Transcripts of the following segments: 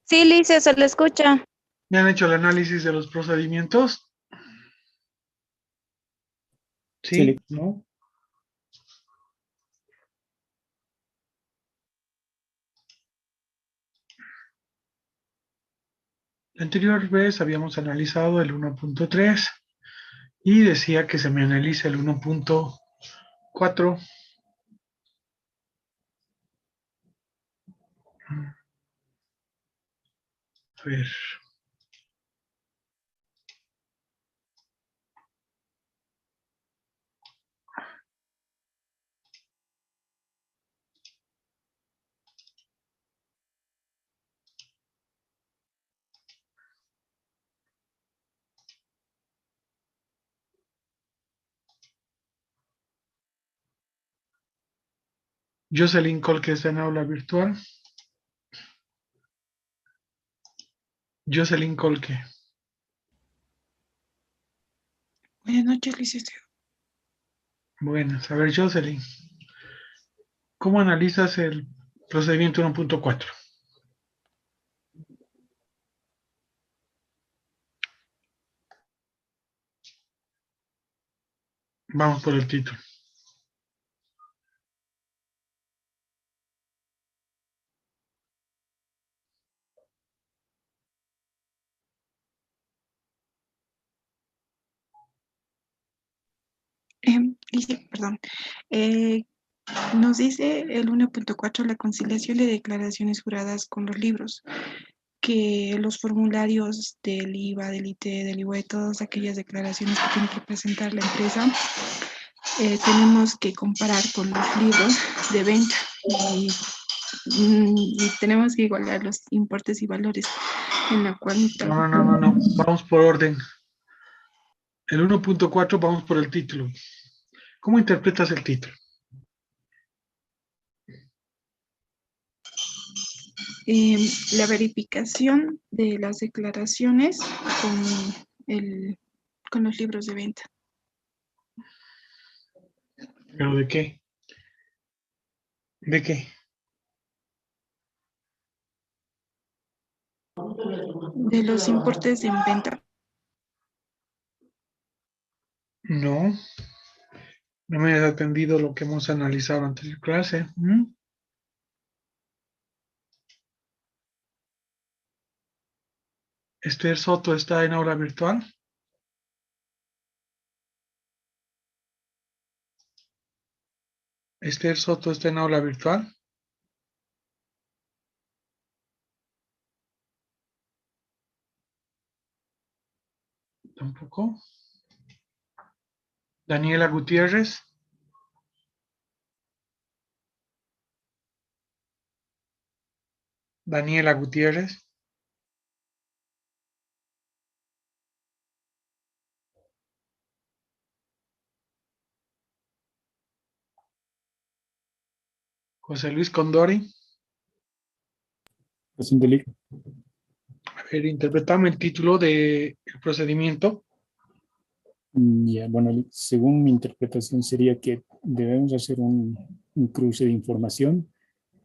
Sí, Licia, se le escucha. ¿Me han hecho el análisis de los procedimientos? ¿Sí? Sí. ¿No? La anterior vez habíamos analizado el 1.3 y decía que se me analice el 1.4. A ver. Jocelyn Colque está en aula virtual. Jocelyn Colque. Buenas noches, licenciado. Buenas. A ver, Jocelyn, ¿cómo analizas el procedimiento 1.4? Vamos por el título. Perdón. Nos dice el 1.4 la conciliación de declaraciones juradas con los libros, que los formularios del IVA, del IT, del IVA, todas aquellas declaraciones que tiene que presentar la empresa, tenemos que comparar con los libros de venta y tenemos que igualar los importes y valores en la cual... No. Vamos por orden. El 1.4 vamos por el título. ¿Cómo interpretas el título? La verificación de las declaraciones con los libros de venta. ¿Pero de qué? ¿De qué? De los importes en venta. No me has atendido lo que hemos analizado antes de clase. Esther Soto está en aula virtual. Esther Soto está en aula virtual. Tampoco. Daniela Gutiérrez. Daniela Gutiérrez. José Luis Condori. Presente, Lic. A ver, interpretame el título del procedimiento. Ya, bueno, Lic, según mi interpretación sería que debemos hacer un cruce de información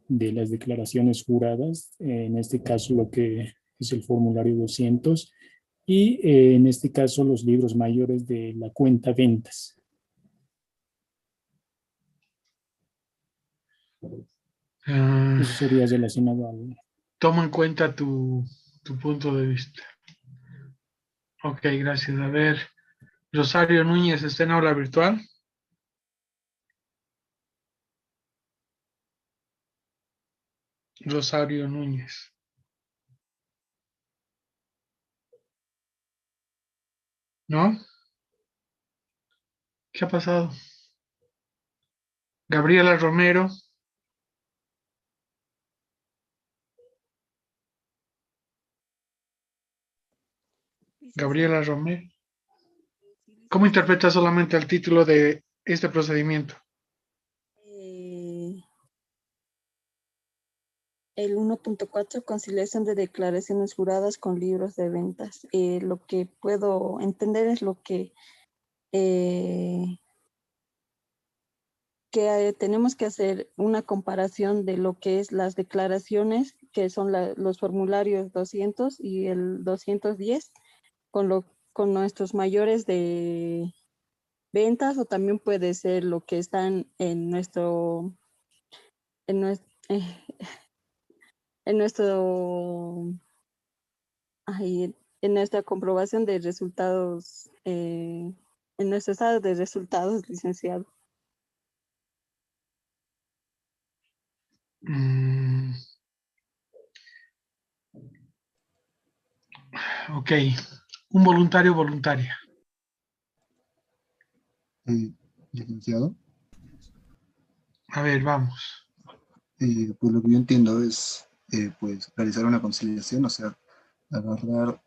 de las declaraciones juradas, en este caso lo que es el formulario 200 y en este caso los libros mayores de la cuenta ventas. Eso sería relacionado al... Toma en cuenta tu punto de vista. Ok, gracias. A ver, Rosario Núñez está en aula virtual. Rosario Núñez. ¿No? ¿Qué ha pasado? Gabriela Romero. Gabriela Romero. ¿Cómo interpreta solamente el título de este procedimiento? El 1.4, conciliación de declaraciones juradas con libros de ventas. Lo que puedo entender es lo que tenemos que hacer una comparación de lo que es las declaraciones que son los formularios 200 y el 210 con nuestros mayores de ventas, o también puede ser lo que están en en nuestro, en nuestro, en nuestra comprobación de resultados, en nuestro estado de resultados, licenciado. Ok, un voluntario o voluntaria. Licenciado, A ver, vamos. pues lo que yo entiendo es pues realizar una conciliación, o sea, agarrar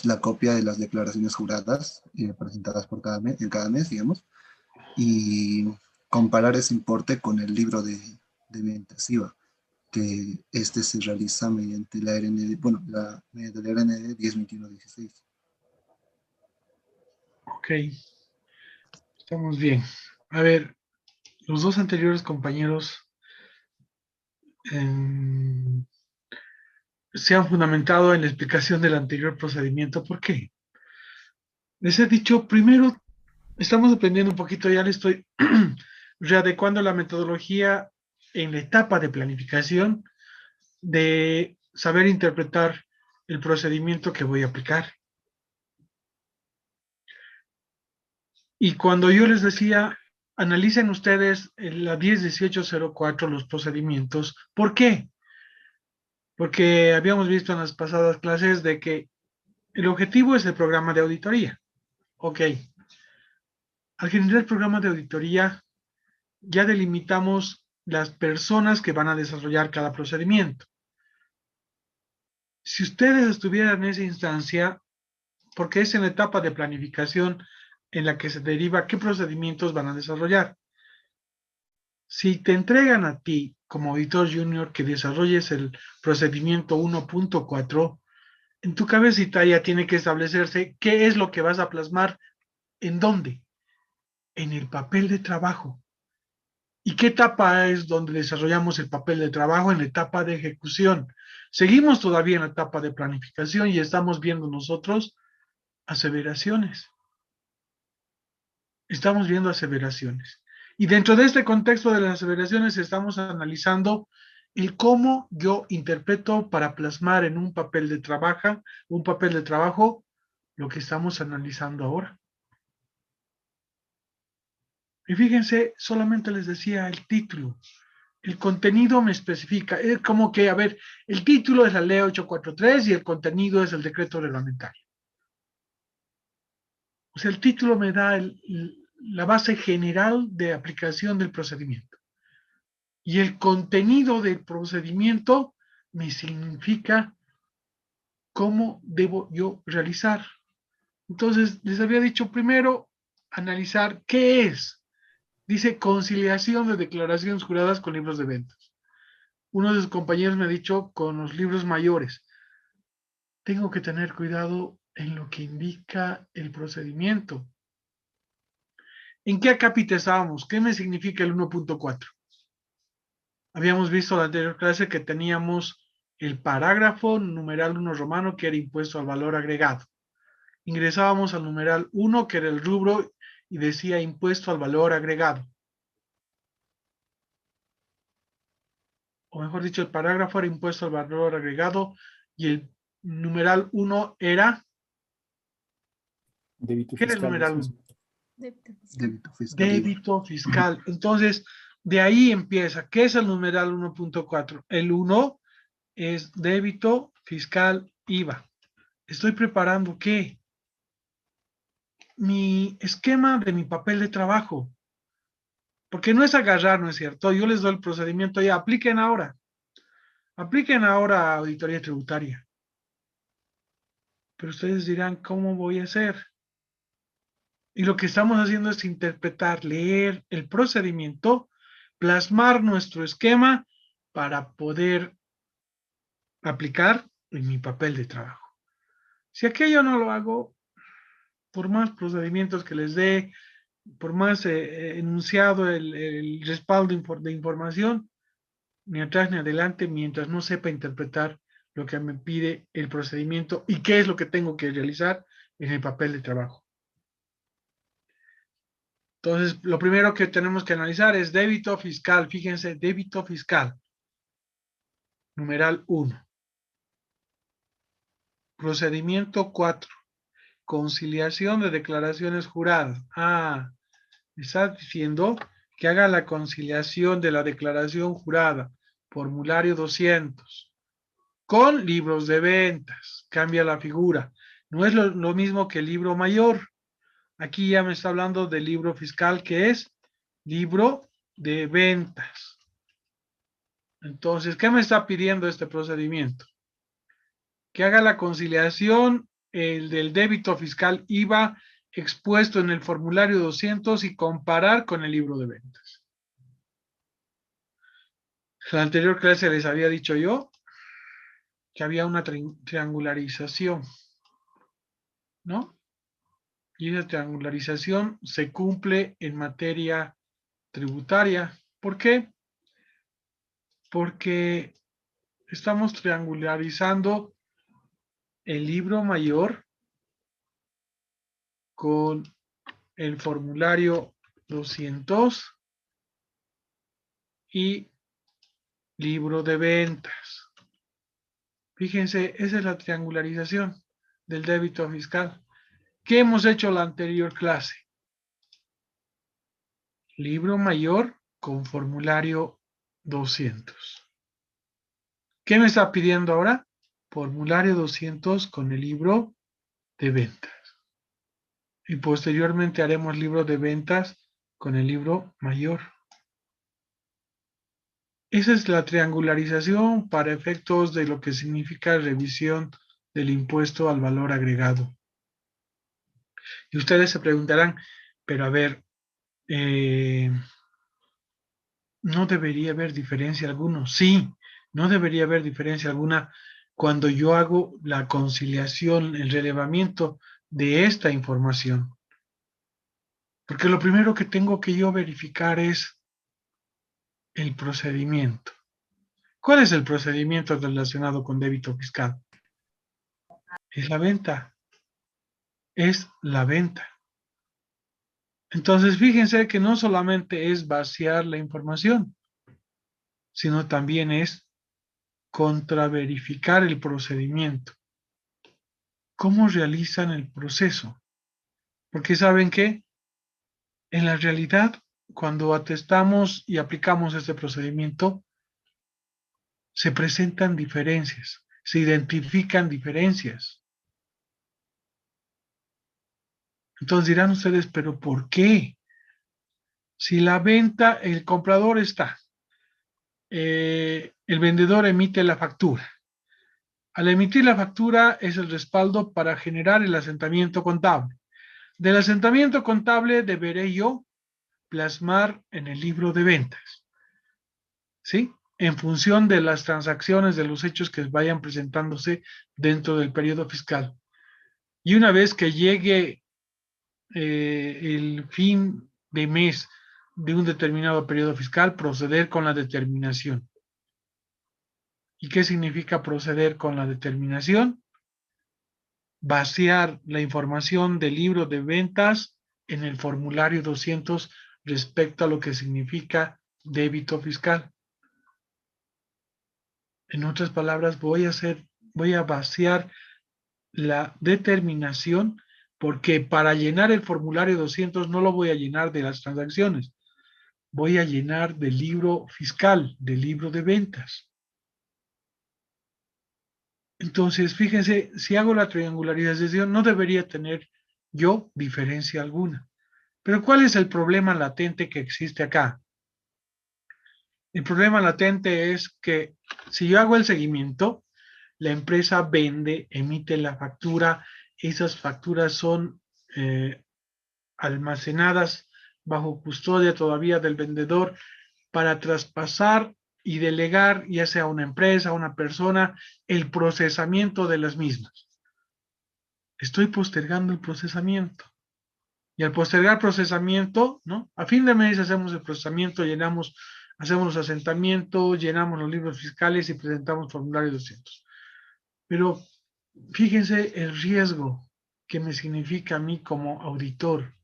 la copia de las declaraciones juradas presentadas por en cada mes, digamos, y comparar ese importe con el libro de ventas IVA, que este se realiza mediante la RND, bueno, mediante la RND 102116. Ok, estamos bien. A ver, los dos anteriores compañeros se han fundamentado en la explicación del anterior procedimiento. ¿Por qué? Les he dicho, primero, estamos aprendiendo un poquito, ya le estoy readecuando la metodología en la etapa de planificación, de saber interpretar el procedimiento que voy a aplicar. Y cuando yo les decía, analicen ustedes la 10-1804 los procedimientos, ¿por qué? Porque habíamos visto en las pasadas clases de que el objetivo es el programa de auditoría. Ok. Al generar el programa de auditoría, ya delimitamos las personas que van a desarrollar cada procedimiento. Si ustedes estuvieran en esa instancia, porque es en la etapa de planificación en la que se deriva qué procedimientos van a desarrollar. Si te entregan a ti como auditor junior que desarrolles el procedimiento 1.4, en tu cabecita ya tiene que establecerse qué es lo que vas a plasmar, en dónde, en el papel de trabajo. ¿Y qué etapa es donde desarrollamos el papel de trabajo? En la etapa de ejecución. Seguimos todavía en la etapa de planificación y estamos viendo nosotros aseveraciones. Estamos viendo aseveraciones. Y dentro de este contexto de las aseveraciones estamos analizando el cómo yo interpreto para plasmar en un papel de trabajo, lo que estamos analizando ahora. Y fíjense, solamente les decía el título. El contenido me especifica. Es como que, a ver, el título es la ley 843 y el contenido es el decreto reglamentario. O sea, el título me da la base general de aplicación del procedimiento. Y el contenido del procedimiento me significa cómo debo yo realizar. Entonces, les había dicho primero, analizar qué es. Dice conciliación de declaraciones juradas con libros de ventas. Uno de sus compañeros me ha dicho con los libros mayores. Tengo que tener cuidado en lo que indica el procedimiento. ¿En qué acápite estábamos? ¿Qué me significa el 1.4? Habíamos visto en la anterior clase que teníamos el parágrafo numeral 1 romano, que era impuesto al valor agregado. Ingresábamos al numeral 1, que era el rubro, y decía impuesto al valor agregado. O mejor dicho, el parágrafo era impuesto al valor agregado y el numeral 1 era... Débito ¿Qué era el fiscal. numeral 1? Débito fiscal. Débito fiscal. Entonces, de ahí empieza. ¿Qué es el numeral 1.4? El 1 es débito fiscal IVA. Estoy preparando ¿qué? Mi esquema de mi papel de trabajo. Porque no es agarrar, ¿no es cierto? Yo les doy el procedimiento ya. Apliquen ahora. Apliquen ahora auditoría tributaria. Pero ustedes dirán, ¿cómo voy a hacer? Y lo que estamos haciendo es interpretar, leer el procedimiento, plasmar nuestro esquema para poder aplicar en mi papel de trabajo. Si aquello no lo hago, por más procedimientos que les dé, por más enunciado el respaldo de información, ni atrás ni adelante, mientras no sepa interpretar lo que me pide el procedimiento y qué es lo que tengo que realizar en el papel de trabajo. Entonces, lo primero que tenemos que analizar es débito fiscal. Fíjense, débito fiscal. Numeral 1. Procedimiento 4. Conciliación de declaraciones juradas. Me está diciendo que haga la conciliación de la declaración jurada, formulario 200, con libros de ventas. Cambia la figura. No es lo mismo que el libro mayor. Aquí ya me está hablando del libro fiscal, que es libro de ventas. Entonces, ¿qué me está pidiendo este procedimiento? Que haga la conciliación del débito fiscal IVA expuesto en el formulario 200 y comparar con el libro de ventas. En la anterior clase les había dicho yo que había una triangularización, ¿no? Y esa triangularización se cumple en materia tributaria. ¿Por qué? Porque estamos triangularizando el libro mayor con el formulario 200 y libro de ventas. Fíjense, esa es la triangularización del débito fiscal. ¿Qué hemos hecho la anterior clase? Libro mayor con formulario 200. ¿Qué me está pidiendo ahora? Formulario 200 con el libro de ventas. Y posteriormente haremos libro de ventas con el libro mayor. Esa es la triangularización para efectos de lo que significa revisión del impuesto al valor agregado. Y ustedes se preguntarán, pero a ver, ¿no debería haber diferencia alguna? Sí, no debería haber diferencia alguna cuando yo hago la conciliación, el relevamiento de esta información. Porque lo primero que tengo que yo verificar es el procedimiento. ¿Cuál es el procedimiento relacionado con débito fiscal? Es la venta. Es la venta. Entonces, fíjense que no solamente es vaciar la información, sino también es contraverificar el procedimiento. ¿Cómo realizan el proceso? Porque ¿saben qué? En la realidad, cuando atestamos y aplicamos este procedimiento, se presentan diferencias, se identifican diferencias. Entonces dirán ustedes, ¿pero por qué? Si la venta, el comprador está, el vendedor emite la factura. Al emitir la factura es el respaldo para generar el asentamiento contable. Del asentamiento contable deberé yo plasmar en el libro de ventas, ¿sí? En función de las transacciones, de los hechos que vayan presentándose dentro del periodo fiscal. Y una vez que llegue el fin de mes de un determinado periodo fiscal, proceder con la determinación. ¿Y qué significa proceder con la determinación? Vaciar la información del libro de ventas en el formulario 200 respecto a lo que significa débito fiscal. En otras palabras, voy a vaciar la determinación, porque para llenar el formulario 200 no lo voy a llenar de las transacciones, voy a llenar del libro fiscal, del libro de ventas. Entonces, fíjense, si hago la triangularización, no debería tener yo diferencia alguna. Pero ¿cuál es el problema latente que existe acá? El problema latente es que si yo hago el seguimiento, la empresa vende, emite la factura, esas facturas son almacenadas bajo custodia todavía del vendedor para traspasar y delegar, ya sea a una empresa, a una persona, el procesamiento de las mismas. Estoy postergando el procesamiento. Y al postergar procesamiento, ¿no? A fin de mes hacemos el procesamiento, hacemos los asentamientos, llenamos los libros fiscales y presentamos formulario 200. Pero fíjense el riesgo que me significa a mí como auditor.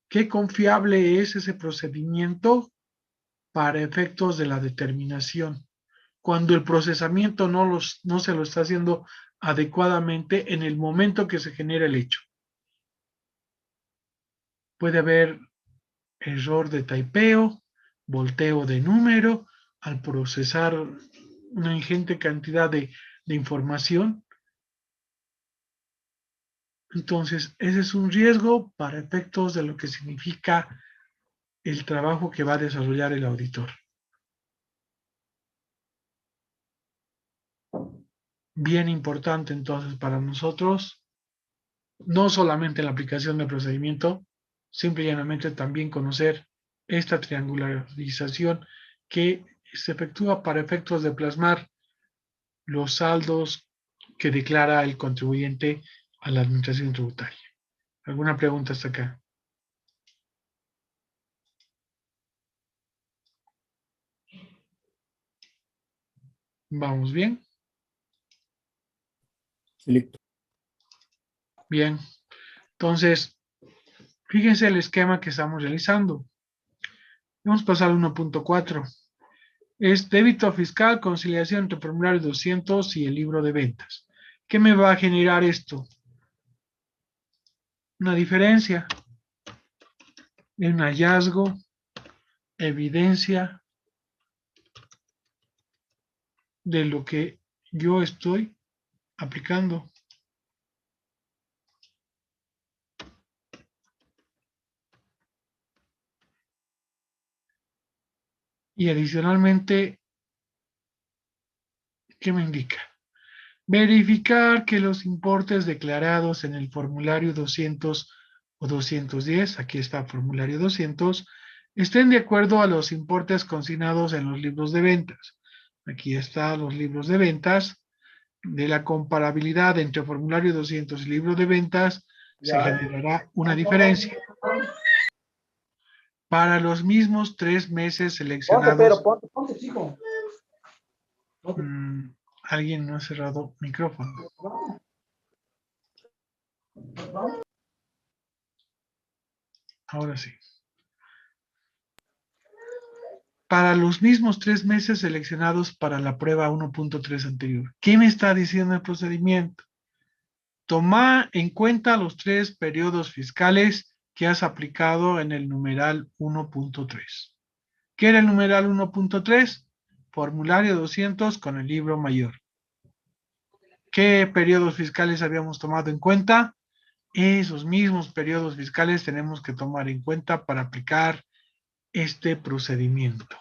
¿Qué confiable es ese procedimiento para efectos de la determinación? Cuando el procesamiento no se lo está haciendo adecuadamente en el momento que se genera el hecho. Puede haber error de typeo, volteo de número, al procesar una ingente cantidad de información. Entonces, ese es un riesgo para efectos de lo que significa el trabajo que va a desarrollar el auditor. Bien importante entonces para nosotros, no solamente la aplicación del procedimiento, simple y llanamente también conocer esta triangularización que se efectúa para efectos de plasmar los saldos que declara el contribuyente a la administración tributaria. ¿Alguna pregunta hasta acá? ¿Vamos bien? Selecto. Bien. Entonces, fíjense el esquema que estamos realizando. Vamos a pasar al 1.4. Es débito fiscal, conciliación entre formulario 200 y el libro de ventas. ¿Qué me va a generar esto? Una diferencia, un hallazgo, evidencia de lo que yo estoy aplicando. Y adicionalmente, ¿qué me indica? Verificar que los importes declarados en el formulario 200 o 210, aquí está el formulario 200, estén de acuerdo a los importes consignados en los libros de ventas. Aquí están los libros de ventas. De la comparabilidad entre formulario 200 y libro de ventas, se generará una diferencia. Para los mismos 3 meses seleccionados. Ponte, chico. Alguien no ha cerrado micrófono. Ahora sí. Para los mismos 3 meses seleccionados para la prueba 1.3 anterior. ¿Qué me está diciendo el procedimiento? Toma en cuenta los 3 periodos fiscales que has aplicado en el numeral 1.3. ¿Qué era el numeral 1.3? Formulario 200 con el libro mayor. ¿Qué periodos fiscales habíamos tomado en cuenta? Esos mismos periodos fiscales tenemos que tomar en cuenta para aplicar este procedimiento.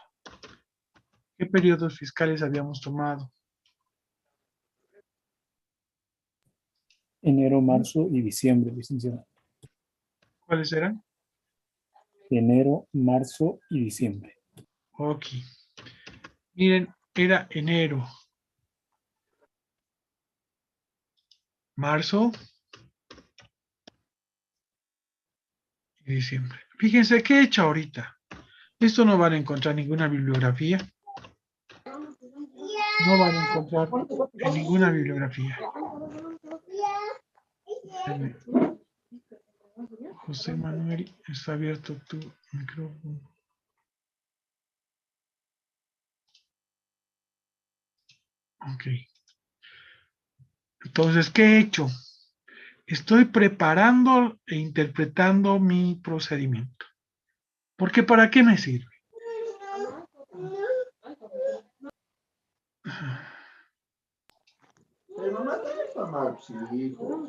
¿Qué periodos fiscales habíamos tomado? Enero, marzo y diciembre, licenciado. ¿Cuáles eran? Enero, marzo y diciembre. Ok. Miren, era enero, marzo y diciembre. Fíjense qué he hecho ahorita. Esto no van a encontrar ninguna bibliografía. No van a encontrar en ninguna bibliografía. José Manuel, está abierto tu micrófono. Ok. Entonces, ¿qué he hecho? Estoy preparando e interpretando mi procedimiento. Porque ¿para qué me sirve? Pero mamá, ¿qué es mamá? Sí, hijo.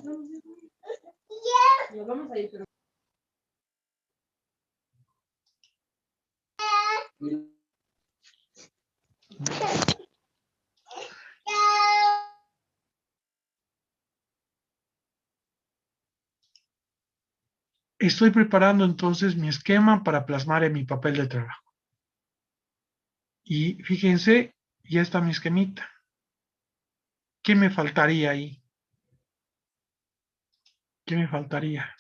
Estoy preparando entonces mi esquema para plasmar en mi papel de trabajo. Y fíjense, ya está mi esquemita. ¿Qué me faltaría ahí? ¿Qué me faltaría?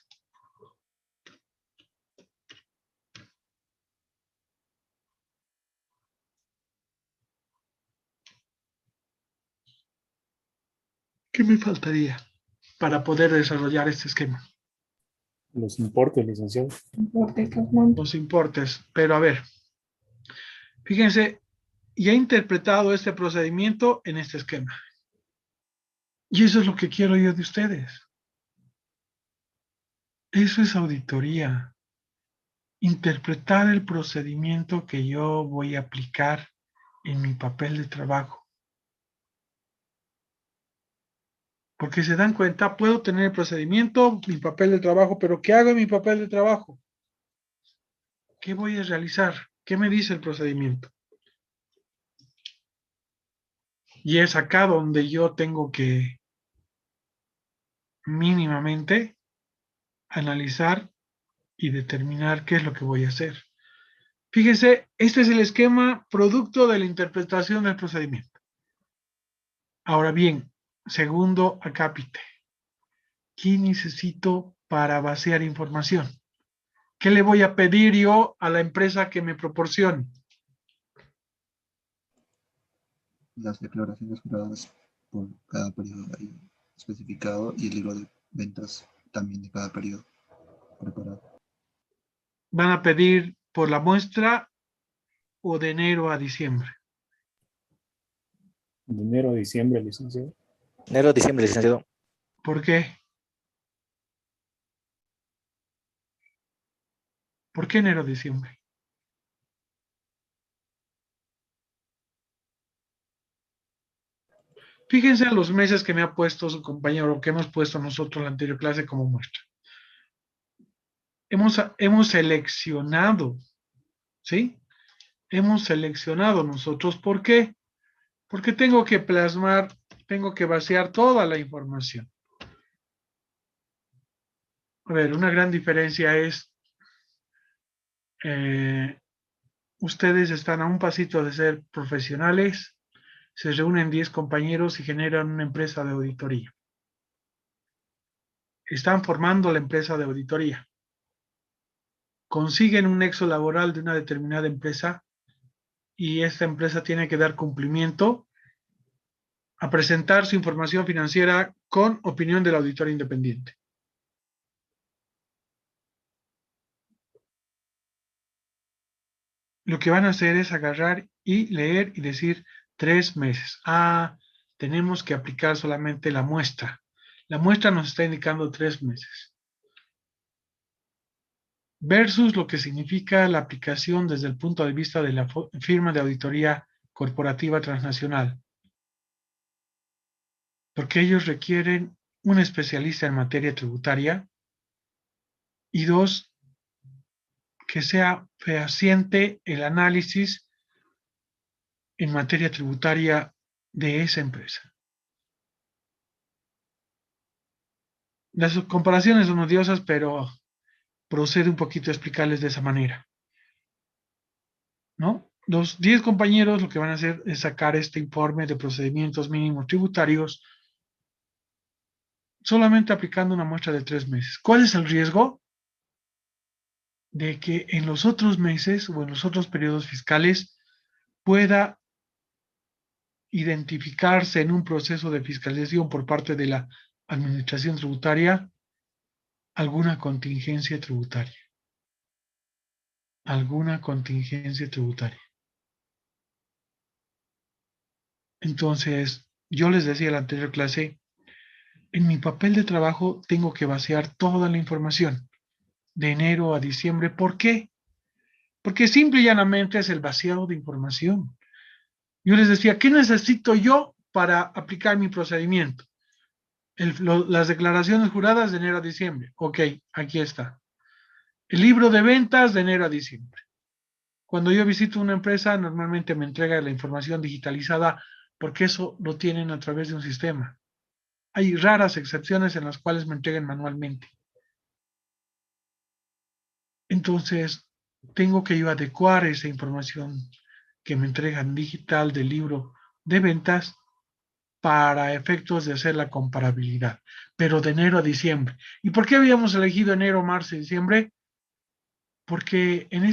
¿Qué me faltaría para poder desarrollar este esquema? Los importes, licenciado. Los importes. Pero a ver, fíjense, ya he interpretado este procedimiento en este esquema. Y eso es lo que quiero yo de ustedes. Eso es auditoría. Interpretar el procedimiento que yo voy a aplicar en mi papel de trabajo. Porque se dan cuenta, puedo tener el procedimiento, mi papel de trabajo, pero ¿qué hago en mi papel de trabajo? ¿Qué voy a realizar? ¿Qué me dice el procedimiento? Y es acá donde yo tengo que mínimamente analizar y determinar qué es lo que voy a hacer. Fíjese, este es el esquema producto de la interpretación del procedimiento. Ahora bien, segundo acápite. ¿Qué necesito para vaciar información? ¿Qué le voy a pedir yo a la empresa que me proporcione? Las declaraciones juradas por cada periodo ahí especificado y el libro de ventas también de cada periodo preparado. ¿Van a pedir por la muestra o de enero a diciembre? De enero a diciembre, licenciado. Enero, diciembre, licenciado. ¿Por qué? ¿Por qué enero a diciembre? Fíjense en los meses que me ha puesto su compañero, que hemos puesto nosotros en la anterior clase como muestra. Hemos seleccionado, ¿sí? Hemos seleccionado nosotros. ¿Por qué? Porque tengo que plasmar, tengo que vaciar toda la información. A ver, una gran diferencia es, ustedes están a un pasito de ser profesionales, se reúnen 10 compañeros y generan una empresa de auditoría. Están formando la empresa de auditoría. Consiguen un nexo laboral de una determinada empresa y esta empresa tiene que dar cumplimiento a presentar su información financiera con opinión del auditor independiente. Lo que van a hacer es agarrar y leer y decir 3 meses. Ah, tenemos que aplicar solamente la muestra. La muestra nos está indicando 3 meses. Versus lo que significa la aplicación desde el punto de vista de la firma de auditoría corporativa transnacional. Porque ellos requieren un especialista en materia tributaria y 2, que sea fehaciente el análisis en materia tributaria de esa empresa. Las comparaciones son odiosas, pero procede un poquito a explicarles de esa manera, ¿no? Los 10 compañeros lo que van a hacer es sacar este informe de procedimientos mínimos tributarios solamente aplicando una muestra de 3 meses. ¿Cuál es el riesgo? De que en los otros meses o en los otros periodos fiscales pueda identificarse en un proceso de fiscalización por parte de la administración tributaria alguna contingencia tributaria. Alguna contingencia tributaria. Entonces, yo les decía en la anterior clase, en mi papel de trabajo tengo que vaciar toda la información de enero a diciembre. ¿Por qué? Porque simple y llanamente es el vaciado de información. Yo les decía, ¿qué necesito yo para aplicar mi procedimiento? Las declaraciones juradas de enero a diciembre. Ok, aquí está. El libro de ventas de enero a diciembre. Cuando yo visito una empresa, normalmente me entrega la información digitalizada porque eso lo tienen a través de un sistema. Hay raras excepciones en las cuales me entreguen manualmente. Entonces, tengo que yo adecuar esa información que me entregan digital del libro de ventas para efectos de hacer la comparabilidad, pero de enero a diciembre. ¿Y por qué habíamos elegido enero, marzo y diciembre? Porque en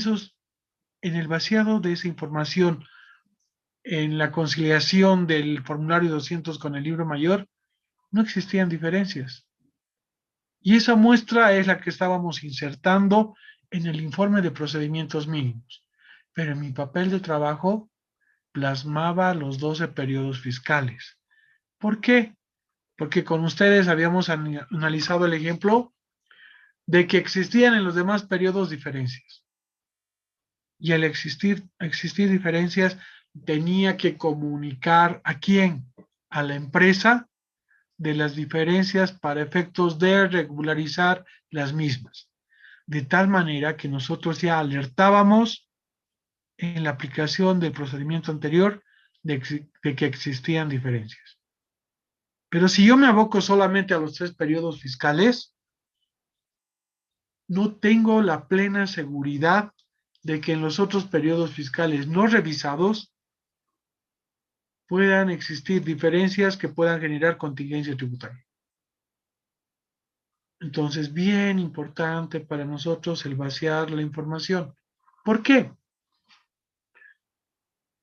el vaciado de esa información, en la conciliación del formulario 200 con el libro mayor, no existían diferencias. Y esa muestra es la que estábamos insertando en el informe de procedimientos mínimos. Pero en mi papel de trabajo plasmaba los 12 periodos fiscales. ¿Por qué? Porque con ustedes habíamos analizado el ejemplo de que existían en los demás periodos diferencias. Y al existir diferencias, tenía que comunicar ¿a quién? A la empresa de las diferencias para efectos de regularizar las mismas. De tal manera que nosotros ya alertábamos en la aplicación del procedimiento anterior de que existían diferencias. Pero si yo me aboco solamente a los 3 periodos fiscales, no tengo la plena seguridad de que en los otros periodos fiscales no revisados puedan existir diferencias que puedan generar contingencia tributaria. Entonces, bien importante para nosotros el vaciar la información. ¿Por qué?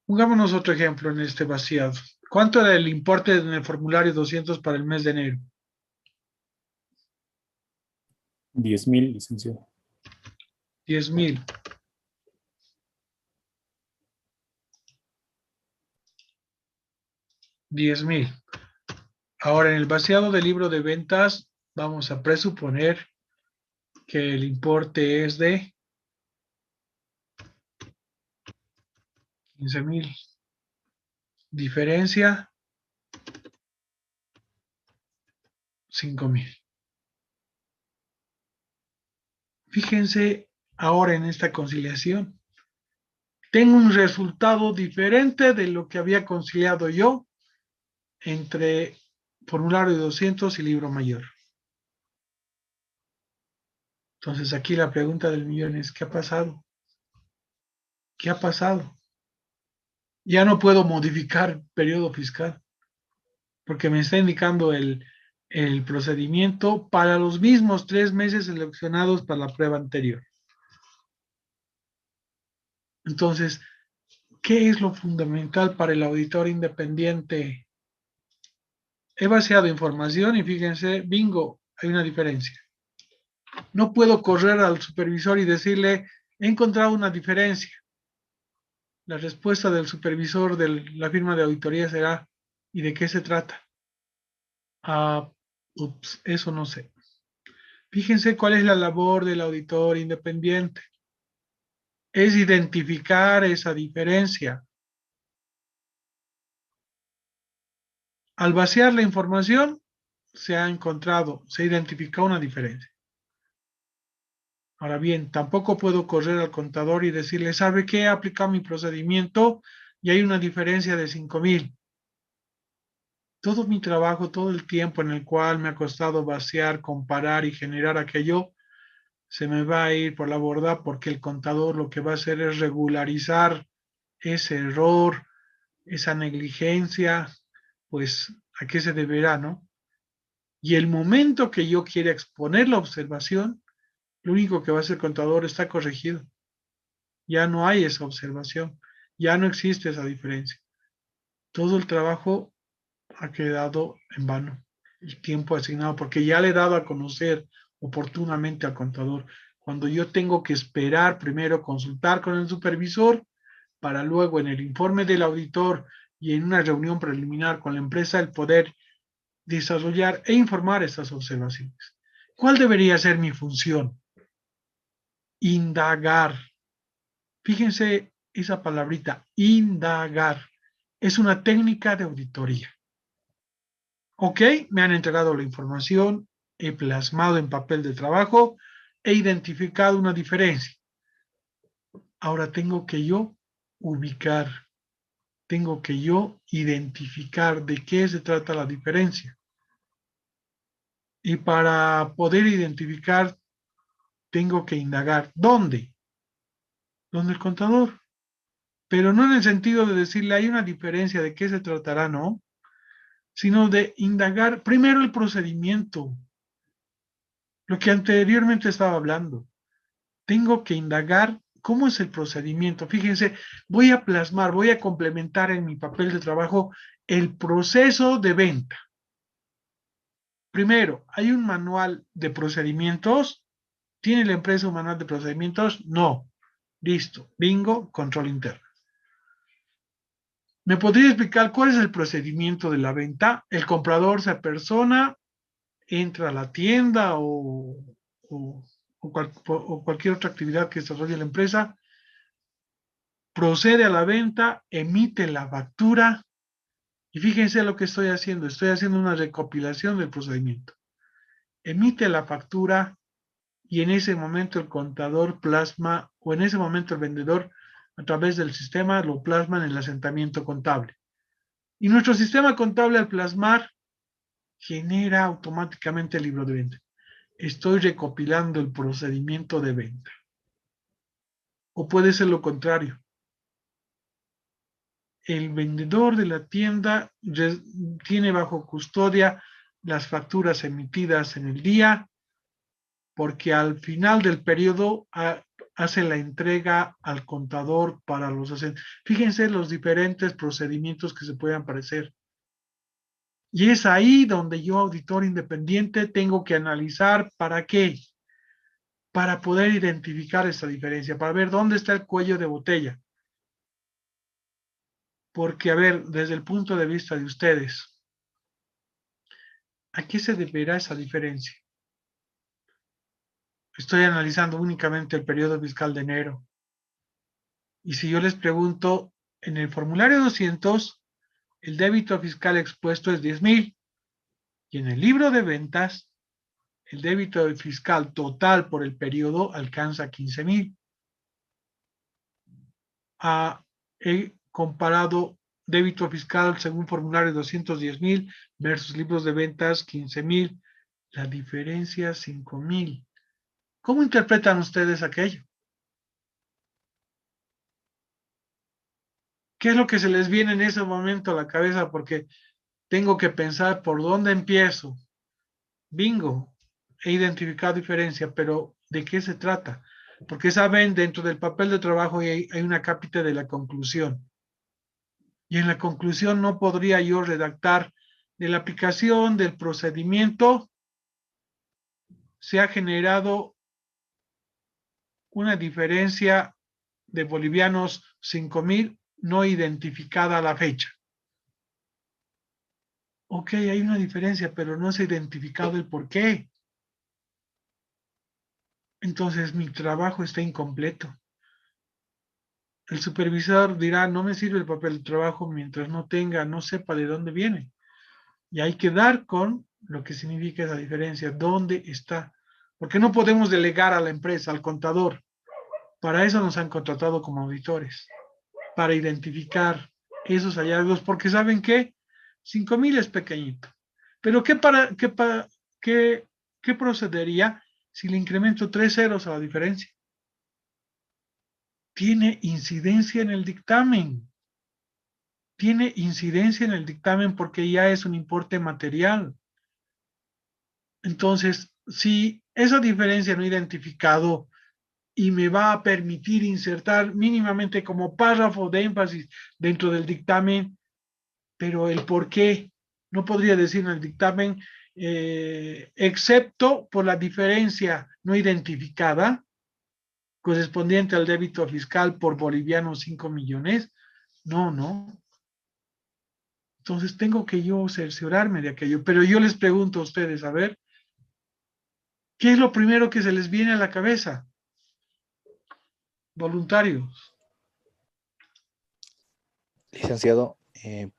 Pongámonos otro ejemplo en este vaciado. ¿Cuánto era el importe en el formulario 200 para el mes de enero? 10.000, licenciado. 10,000. $10,000. Ahora, en el vaciado del libro de ventas, vamos a presuponer que el importe es de 15,000. Diferencia, 5,000. Fíjense ahora en esta conciliación. Tengo un resultado diferente de lo que había conciliado yo entre formulario 200 y libro mayor. Entonces aquí la pregunta del millón es, ¿qué ha pasado? ¿Qué ha pasado? Ya no puedo modificar periodo fiscal porque me está indicando el procedimiento para los mismos 3 meses seleccionados para la prueba anterior. Entonces, ¿qué es lo fundamental para el auditor independiente? He vaciado información y fíjense, bingo, hay una diferencia. No puedo correr al supervisor y decirle, he encontrado una diferencia. La respuesta del supervisor de la firma de auditoría será, ¿y de qué se trata? Eso no sé. Fíjense cuál es la labor del auditor independiente. Es identificar esa diferencia. Al vaciar la información, se ha encontrado, se identificó una diferencia. Ahora bien, tampoco puedo correr al contador y decirle, ¿sabe qué? He aplicado mi procedimiento y hay una diferencia de 5,000. Todo mi trabajo, todo el tiempo en el cual me ha costado vaciar, comparar y generar aquello, se me va a ir por la borda porque el contador lo que va a hacer es regularizar ese error, esa negligencia, pues a qué se deberá, ¿no? Y el momento que yo quiera exponer la observación, lo único que va a hacer el contador está corregido. Ya no hay esa observación, ya no existe esa diferencia. Todo el trabajo ha quedado en vano, el tiempo asignado, porque ya le he dado a conocer oportunamente al contador. Cuando yo tengo que esperar primero consultar con el supervisor para luego en el informe del auditor y en una reunión preliminar con la empresa el poder desarrollar e informar estas observaciones. ¿Cuál debería ser mi función? Indagar. Fíjense esa palabrita, indagar. Es una técnica de auditoría. Ok, me han entregado la información, he plasmado en papel de trabajo, he identificado una diferencia. Ahora tengo que yo ubicar, tengo que yo identificar de qué se trata la diferencia. Y para poder identificar, tengo que indagar. ¿Dónde? ¿Dónde el contador? Pero no en el sentido de decirle hay una diferencia de qué se tratará, no, sino de indagar primero el procedimiento, lo que anteriormente estaba hablando. Tengo que indagar cómo es el procedimiento. Fíjense, voy a plasmar, voy a complementar en mi papel de trabajo el proceso de venta. Primero, ¿hay un manual de procedimientos? ¿Tiene la empresa un manual de procedimientos? No. Listo. Bingo, control interno. ¿Me podría explicar cuál es el procedimiento de la venta? El comprador se apersona, entra a la tienda o cualquier otra actividad que desarrolle la empresa, procede a la venta, emite la factura, y fíjense lo que estoy haciendo una recopilación del procedimiento. Emite la factura y en ese momento el contador plasma, o en ese momento el vendedor, a través del sistema, lo plasma en el asentamiento contable. Y nuestro sistema contable, al plasmar, genera automáticamente el libro de venta. Estoy recopilando el procedimiento de venta. O puede ser lo contrario. El vendedor de la tienda tiene bajo custodia las facturas emitidas en el día, porque al final del periodo hace la entrega al contador para los ascensos. Fíjense los diferentes procedimientos que se pueden aparecer. Y es ahí donde yo, auditor independiente, tengo que analizar para qué. Para poder identificar esta diferencia, para ver dónde está el cuello de botella. Porque, a ver, desde el punto de vista de ustedes, ¿a qué se deberá esa diferencia? Estoy analizando únicamente el periodo fiscal de enero. Y si yo les pregunto, en el formulario 200, el débito fiscal expuesto es 10,000. Y en el libro de ventas, el débito fiscal total por el periodo alcanza 15,000. He comparado débito fiscal según formulario 210,000 versus libros de ventas 15,000. La diferencia 5,000. ¿Cómo interpretan ustedes aquello? ¿Qué es lo que se les viene en ese momento a la cabeza? Porque tengo que pensar por dónde empiezo. Bingo, he identificado diferencia, pero ¿de qué se trata? Porque saben, dentro del papel de trabajo hay una cápita de la conclusión. Y en la conclusión no podría yo redactar de la aplicación del procedimiento. Se ha generado una diferencia de bolivianos 5,000 no identificada a la fecha. Ok, hay una diferencia, pero no se ha identificado el por qué. Entonces mi trabajo está incompleto. El supervisor dirá, no me sirve el papel de trabajo mientras no sepa de dónde viene. Y hay que dar con lo que significa esa diferencia, dónde está. Porque no podemos delegar a la empresa, al contador. Para eso nos han contratado como auditores, para identificar esos hallazgos, porque ¿saben qué? 5,000 es pequeñito. Pero ¿qué procedería si le incremento 3 ceros a la diferencia? Tiene incidencia en el dictamen. Tiene incidencia en el dictamen porque ya es un importe material. Entonces, si esa diferencia no he identificado y me va a permitir insertar mínimamente como párrafo de énfasis dentro del dictamen, pero el por qué no podría decir en el dictamen, excepto por la diferencia no identificada correspondiente al débito fiscal por boliviano 5 millones. No. Entonces tengo que yo cerciorarme de aquello. Pero yo les pregunto a ustedes, a ver, ¿qué es lo primero que se les viene a la cabeza? Voluntarios. Licenciado,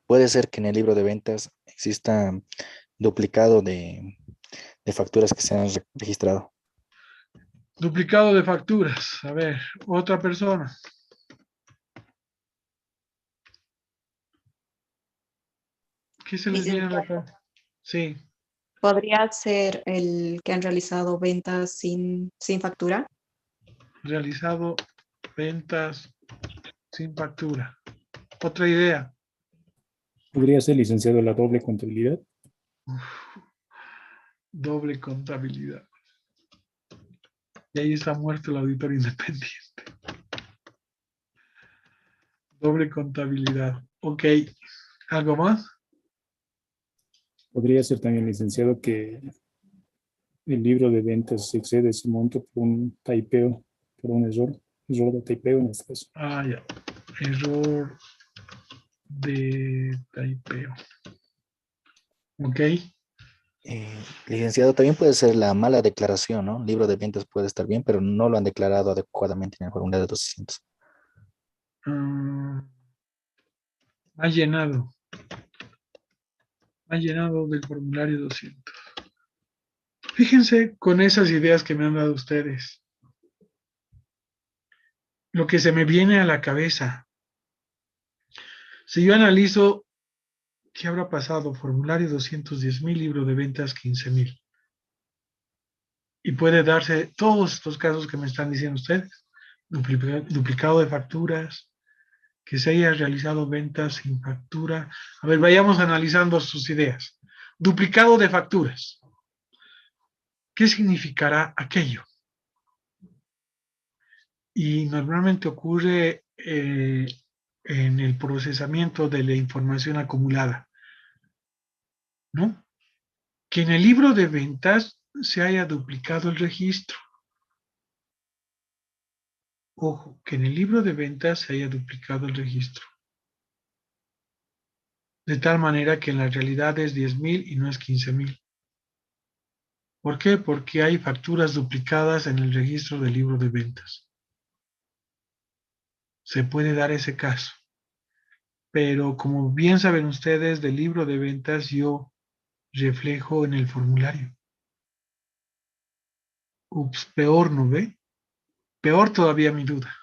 puede ser que en el libro de ventas exista duplicado de facturas que se han registrado. Duplicado de facturas. A ver, otra persona. ¿Qué se les viene a la cabeza? Sí. ¿Podría ser el que han realizado ventas sin factura? Realizado ventas sin factura. Otra idea. ¿Podría ser, licenciado, la doble contabilidad? Doble contabilidad. Y ahí está muerto el auditor independiente. Doble contabilidad. Ok. ¿Algo más? Podría ser también, licenciado, que el libro de ventas excede ese monto por un typeo, por un error de typeo en este caso. Ah, ya. Error de typeo. Ok. Licenciado, también puede ser la mala declaración, ¿no? Libro de ventas puede estar bien, pero no lo han declarado adecuadamente en el formulario 200. Ha llenado. Ha llenado del formulario 200. Fíjense con esas ideas que me han dado ustedes. Lo que se me viene a la cabeza. Si yo analizo qué habrá pasado, formulario 210,000, libro de ventas 15,000. Y puede darse todos estos casos que me están diciendo ustedes. Duplicado de facturas, que se haya realizado ventas sin factura. A ver, vayamos analizando sus ideas. Duplicado de facturas. ¿Qué significará aquello? Y normalmente ocurre en el procesamiento de la información acumulada, ¿no? Que en el libro de ventas se haya duplicado el registro. Ojo, que en el libro de ventas se haya duplicado el registro. De tal manera que en la realidad es 10,000 y no es 15,000. ¿Por qué? Porque hay facturas duplicadas en el registro del libro de ventas. Se puede dar ese caso. Pero como bien saben ustedes, del libro de ventas yo reflejo en el formulario. Ups, peor, ¿no ve? Peor todavía mi duda.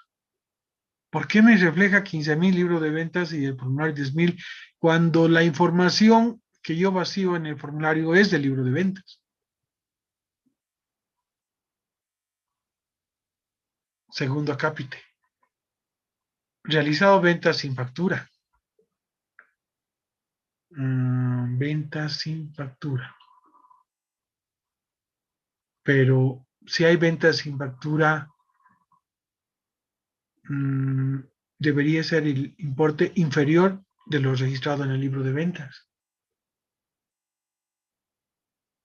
¿Por qué me refleja 15,000 libros de ventas y el formulario 10,000 cuando la información que yo vacío en el formulario es del libro de ventas? Segundo acápite. Realizado ventas sin factura. Ventas sin factura. Pero si hay ventas sin factura, debería ser el importe inferior de lo registrado en el libro de ventas.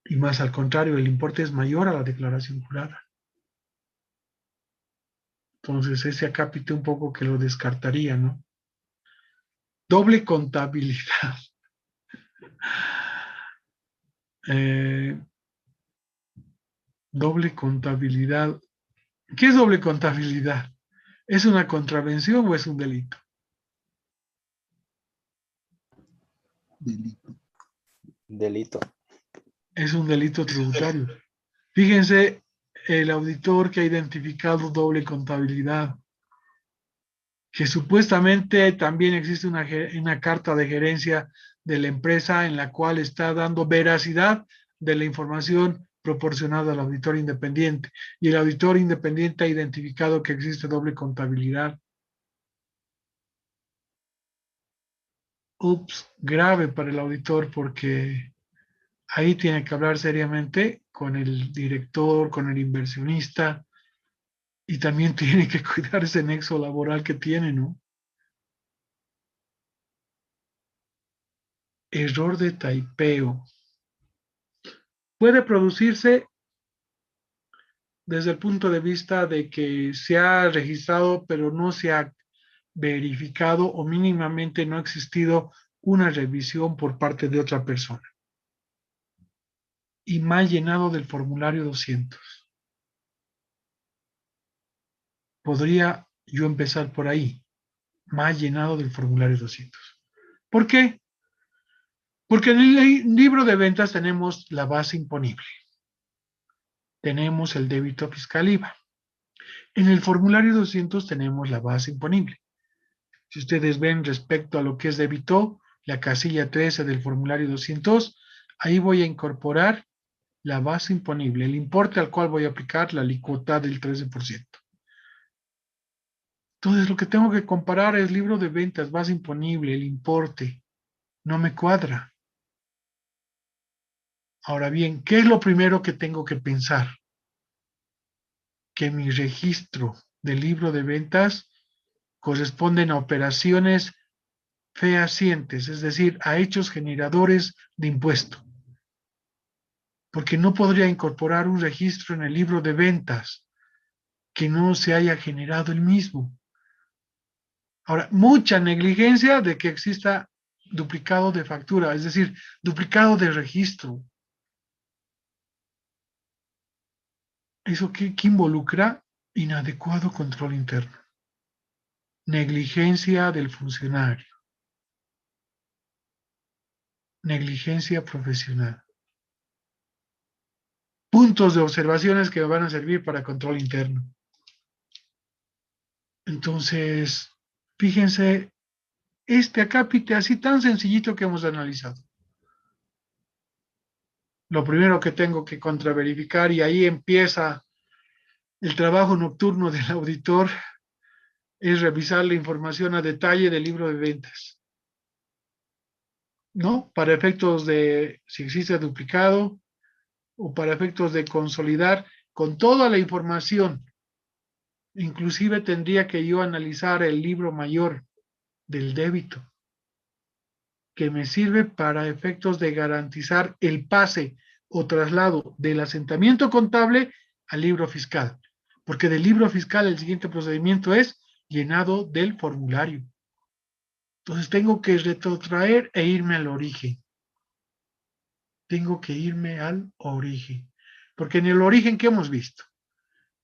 Y más al contrario, el importe es mayor a la declaración jurada. Entonces, ese acápite un poco que lo descartaría, ¿no? Doble contabilidad. Doble contabilidad. ¿Qué es doble contabilidad? ¿Es una contravención o es un delito? Delito. Delito. Es un delito tributario. Fíjense, el auditor que ha identificado doble contabilidad, que supuestamente también existe una carta de gerencia de la empresa en la cual está dando veracidad de la información proporcionada al auditor independiente. Y el auditor independiente ha identificado que existe doble contabilidad. Ups, grave para el auditor porque ahí tiene que hablar seriamente con el director, con el inversionista y también tiene que cuidar ese nexo laboral que tiene, ¿no? Error de typeo. Puede producirse desde el punto de vista de que se ha registrado pero no se ha verificado o mínimamente no ha existido una revisión por parte de otra persona. Y mal llenado del formulario 200. Podría yo empezar por ahí, mal llenado del formulario 200. ¿Por qué? Porque en el libro de ventas tenemos la base imponible. Tenemos el débito fiscal IVA. En el formulario 200 tenemos la base imponible. Si ustedes ven respecto a lo que es débito, la casilla 13 del formulario 200, ahí voy a incorporar la base imponible, el importe al cual voy a aplicar la alícuota del 13%. Entonces, lo que tengo que comparar es libro de ventas, base imponible, el importe. No me cuadra. Ahora bien, ¿qué es lo primero que tengo que pensar? Que mi registro del libro de ventas corresponden a operaciones fehacientes, es decir, a hechos generadores de impuesto. porque no podría incorporar un registro en el libro de ventas que no se haya generado el mismo. Ahora, mucha negligencia de que exista duplicado de factura, es decir, duplicado de registro. ¿Eso qué involucra? Inadecuado control interno. Negligencia del funcionario. Negligencia profesional. Puntos de observaciones que van a servir para control interno. Entonces, fíjense, este acápite así tan sencillito que hemos analizado. Lo primero que tengo que contraverificar, y ahí empieza el trabajo nocturno del auditor, es revisar la información a detalle del libro de ventas, ¿no? Para efectos de si existe duplicado o para efectos de consolidar con toda la información. Inclusive tendría que yo analizar el libro mayor del débito, que me sirve para efectos de garantizar el pase o traslado del asentamiento contable al libro fiscal, porque del libro fiscal el siguiente procedimiento es llenado del formulario. Entonces tengo que retrotraer e irme al origen. Tengo que irme al origen, porque en el origen, ¿qué hemos visto?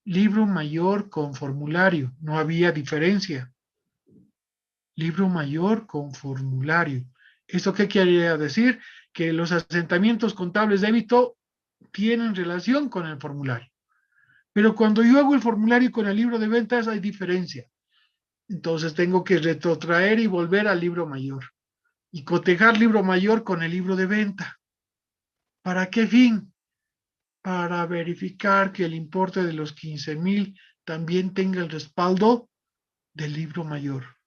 Libro mayor con formulario, no había diferencia. Libro mayor con formulario. ¿Esto qué quería decir? Que los asentamientos contables de débito tienen relación con el formulario. Pero cuando yo hago el formulario con el libro de ventas hay diferencia. Entonces tengo que retrotraer y volver al libro mayor. Y cotejar libro mayor con el libro de venta. ¿Para qué fin? Para verificar que el importe de los 15,000 también tenga el respaldo del libro mayor.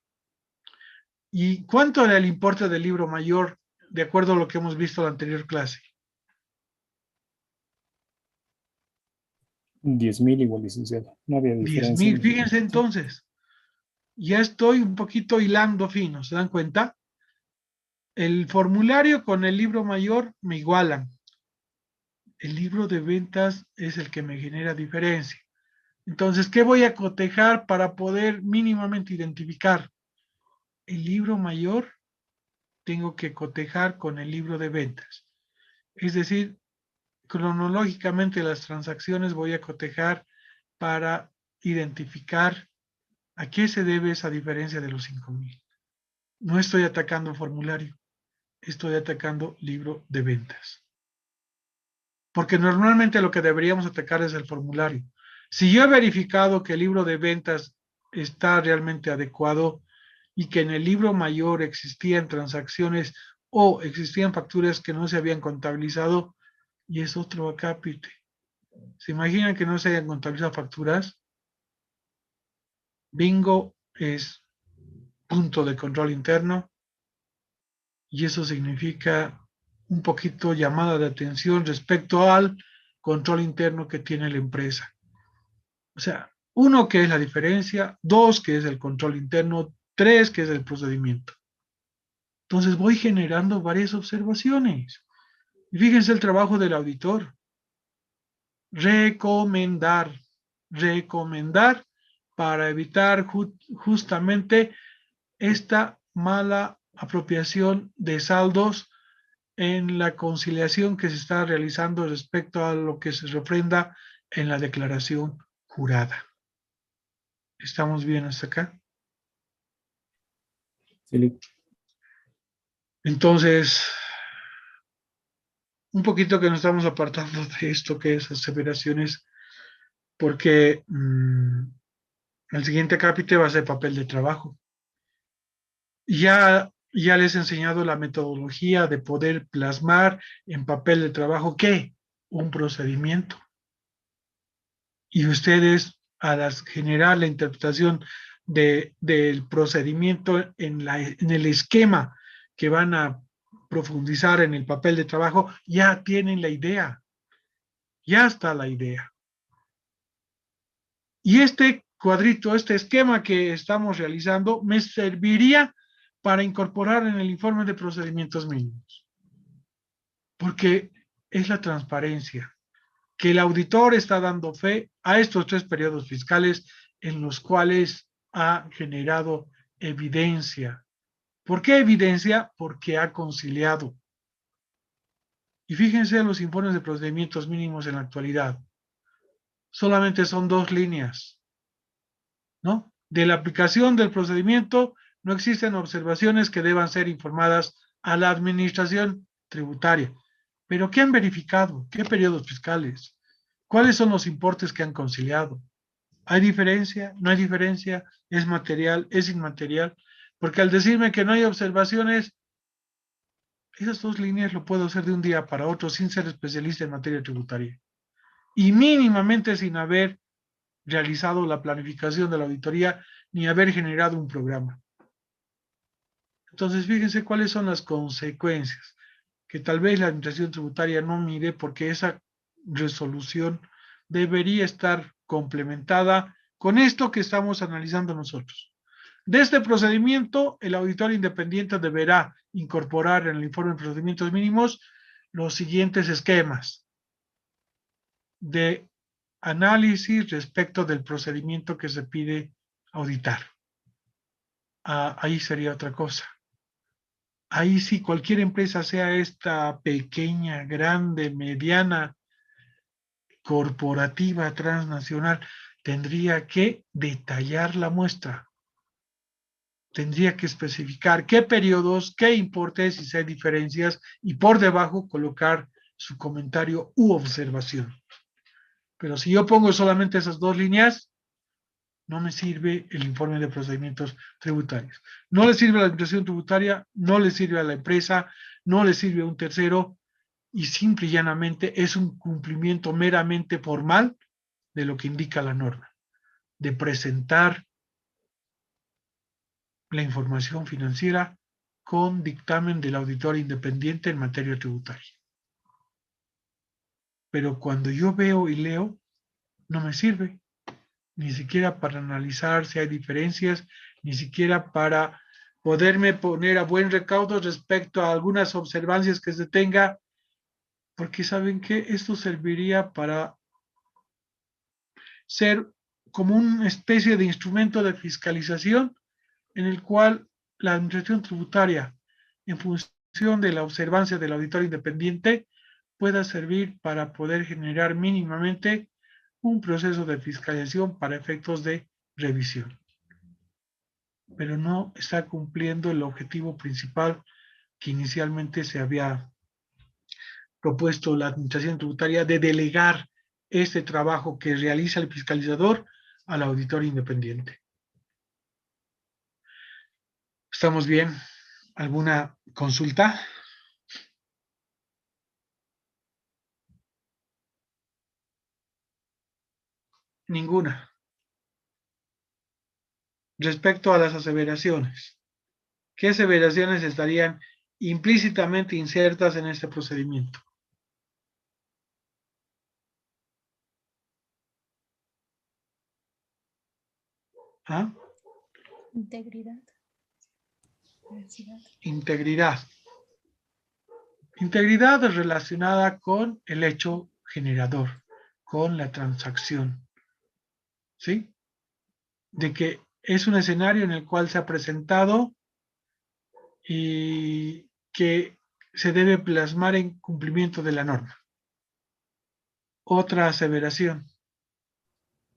¿Y cuánto era el importe del libro mayor de acuerdo a lo que hemos visto en la anterior clase? 10.000 igual, licenciado. No había diferencia. 10,000. Fíjense entonces, ya estoy un poquito hilando fino, ¿se dan cuenta? El formulario con el libro mayor me igualan. El libro de ventas es el que me genera diferencia. Entonces, ¿qué voy a cotejar para poder mínimamente identificar? El libro mayor tengo que cotejar con el libro de ventas. Es decir, cronológicamente las transacciones voy a cotejar para identificar a qué se debe esa diferencia de los 5,000. No estoy atacando formulario, estoy atacando libro de ventas. Porque normalmente lo que deberíamos atacar es el formulario. Si yo he verificado que el libro de ventas está realmente adecuado y que en el libro mayor existían transacciones o existían facturas que no se habían contabilizado, y es otro acápite. ¿Se imaginan que no se hayan contabilizado facturas? Bingo, es punto de control interno, y eso significa un poquito llamada de atención respecto al control interno que tiene la empresa. O sea, 1, que es la diferencia; 2, que es el control interno; 3, que es el procedimiento. Entonces voy generando varias observaciones. Y fíjense el trabajo del auditor. Recomendar para evitar justamente esta mala apropiación de saldos en la conciliación que se está realizando respecto a lo que se refrenda en la declaración jurada. ¿Estamos bien hasta acá? Sí. Entonces, un poquito que nos estamos apartando de esto que es aseveraciones, porque el siguiente capítulo va a ser papel de trabajo. Ya les he enseñado la metodología de poder plasmar en papel de trabajo, ¿qué? Un procedimiento. Y ustedes, al generar la interpretación del procedimiento en el esquema que van a profundizar en el papel de trabajo, ya tienen la idea. Ya está la idea. Y este cuadrito, este esquema que estamos realizando, me serviría para incorporar en el informe de procedimientos mínimos. Porque es la transparencia, que el auditor está dando fe a estos 3 periodos fiscales en los cuales ha generado evidencia. ¿Por qué evidencia? Porque ha conciliado. Y fíjense los informes de procedimientos mínimos en la actualidad. Solamente son 2 líneas, ¿no? De la aplicación del procedimiento no existen observaciones que deban ser informadas a la administración tributaria. ¿Pero qué han verificado? ¿Qué periodos fiscales? ¿Cuáles son los importes que han conciliado? ¿Hay diferencia? ¿No hay diferencia? ¿Es material? ¿Es inmaterial? Porque al decirme que no hay observaciones, esas 2 líneas lo puedo hacer de un día para otro sin ser especialista en materia tributaria. Y mínimamente sin haber realizado la planificación de la auditoría ni haber generado un programa. Entonces, fíjense cuáles son las consecuencias, que tal vez la administración tributaria no mire porque esa resolución debería estar complementada con esto que estamos analizando nosotros. De este procedimiento, el auditor independiente deberá incorporar en el informe de procedimientos mínimos los siguientes esquemas de análisis respecto del procedimiento que se pide auditar. Ahí sería otra cosa. Ahí sí, cualquier empresa, sea esta pequeña, grande, mediana, corporativa, transnacional, tendría que detallar la muestra. Tendría que especificar qué periodos, qué importes y si hay diferencias, y por debajo colocar su comentario u observación. Pero si yo pongo solamente esas 2 líneas, no me sirve el informe de procedimientos tributarios. No le sirve a la administración tributaria, no le sirve a la empresa, no le sirve a un tercero, y simple y llanamente es un cumplimiento meramente formal de lo que indica la norma, de presentar la información financiera con dictamen del auditor independiente en materia tributaria. Pero cuando yo veo y leo, no me sirve, ni siquiera para analizar si hay diferencias, ni siquiera para poderme poner a buen recaudo respecto a algunas observancias que se tenga, porque saben que esto serviría para ser como una especie de instrumento de fiscalización en el cual la administración tributaria, en función de la observancia del auditor independiente, pueda servir para poder generar mínimamente un proceso de fiscalización para efectos de revisión. Pero no está cumpliendo el objetivo principal que inicialmente se había propuesto la administración tributaria, de delegar este trabajo que realiza el fiscalizador al auditor independiente. ¿Estamos bien? ¿Alguna consulta? Ninguna. Respecto a las aseveraciones, ¿qué aseveraciones estarían implícitamente insertas en este procedimiento? ¿Ah? Integridad. Veracidad. Integridad. Integridad es relacionada con el hecho generador, con la transacción. ¿Sí? De que es un escenario en el cual se ha presentado y que se debe plasmar en cumplimiento de la norma. Otra aseveración.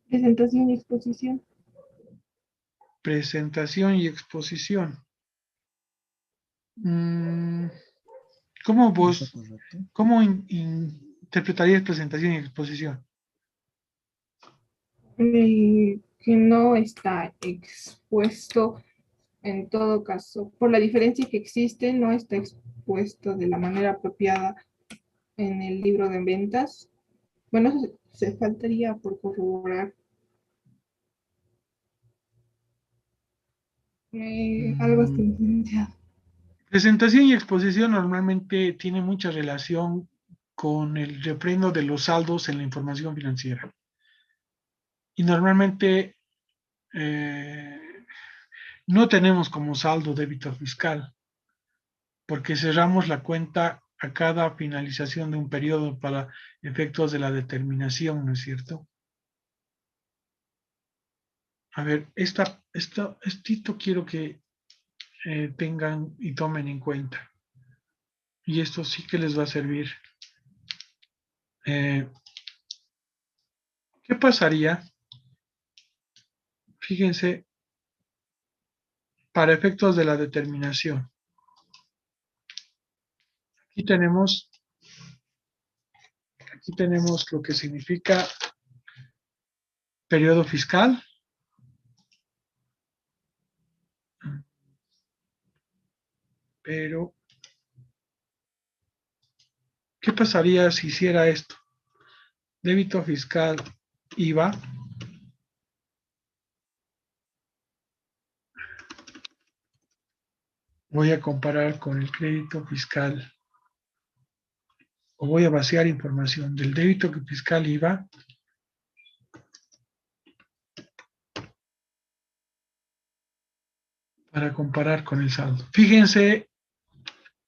Presentación y exposición. Presentación y exposición. ¿Cómo vos, cómo interpretarías presentación y exposición? Que no está expuesto, en todo caso, por la diferencia que existe, no está expuesto de la manera apropiada en el libro de ventas. Bueno, se faltaría por corroborar. Algo así. Presentación y exposición normalmente tiene mucha relación con el refrendo de los saldos en la información financiera. Y normalmente no tenemos como saldo débito fiscal, porque cerramos la cuenta a cada finalización de un periodo para efectos de la determinación, ¿no es cierto? A ver, estito quiero que tengan y tomen en cuenta. Y esto sí que les va a servir. ¿Qué pasaría? Fíjense, para efectos de la determinación. Aquí tenemos lo que significa periodo fiscal. Pero, ¿qué pasaría si hiciera esto? Débito fiscal IVA. Voy a comparar con el crédito fiscal, o voy a vaciar información del débito fiscal IVA para comparar con el saldo. Fíjense,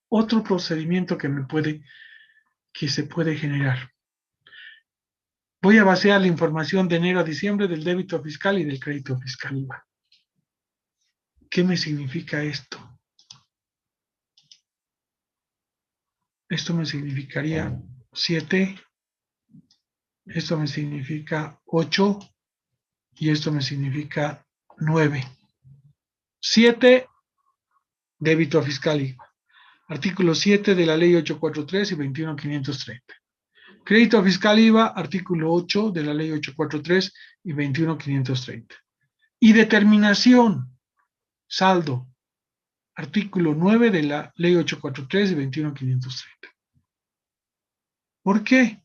otro procedimiento que se puede generar. Voy a vaciar la información de enero a diciembre del débito fiscal y del crédito fiscal IVA. ¿Qué me significa esto? Esto me significaría 7, esto me significa 8 y esto me significa 9. 7, débito fiscal IVA. Artículo 7 de la ley 843 y 21530. Crédito fiscal IVA, artículo 8 de la ley 843 y 21530. Y determinación, saldo, artículo 9 de la ley 843 y 21530. ¿Por qué?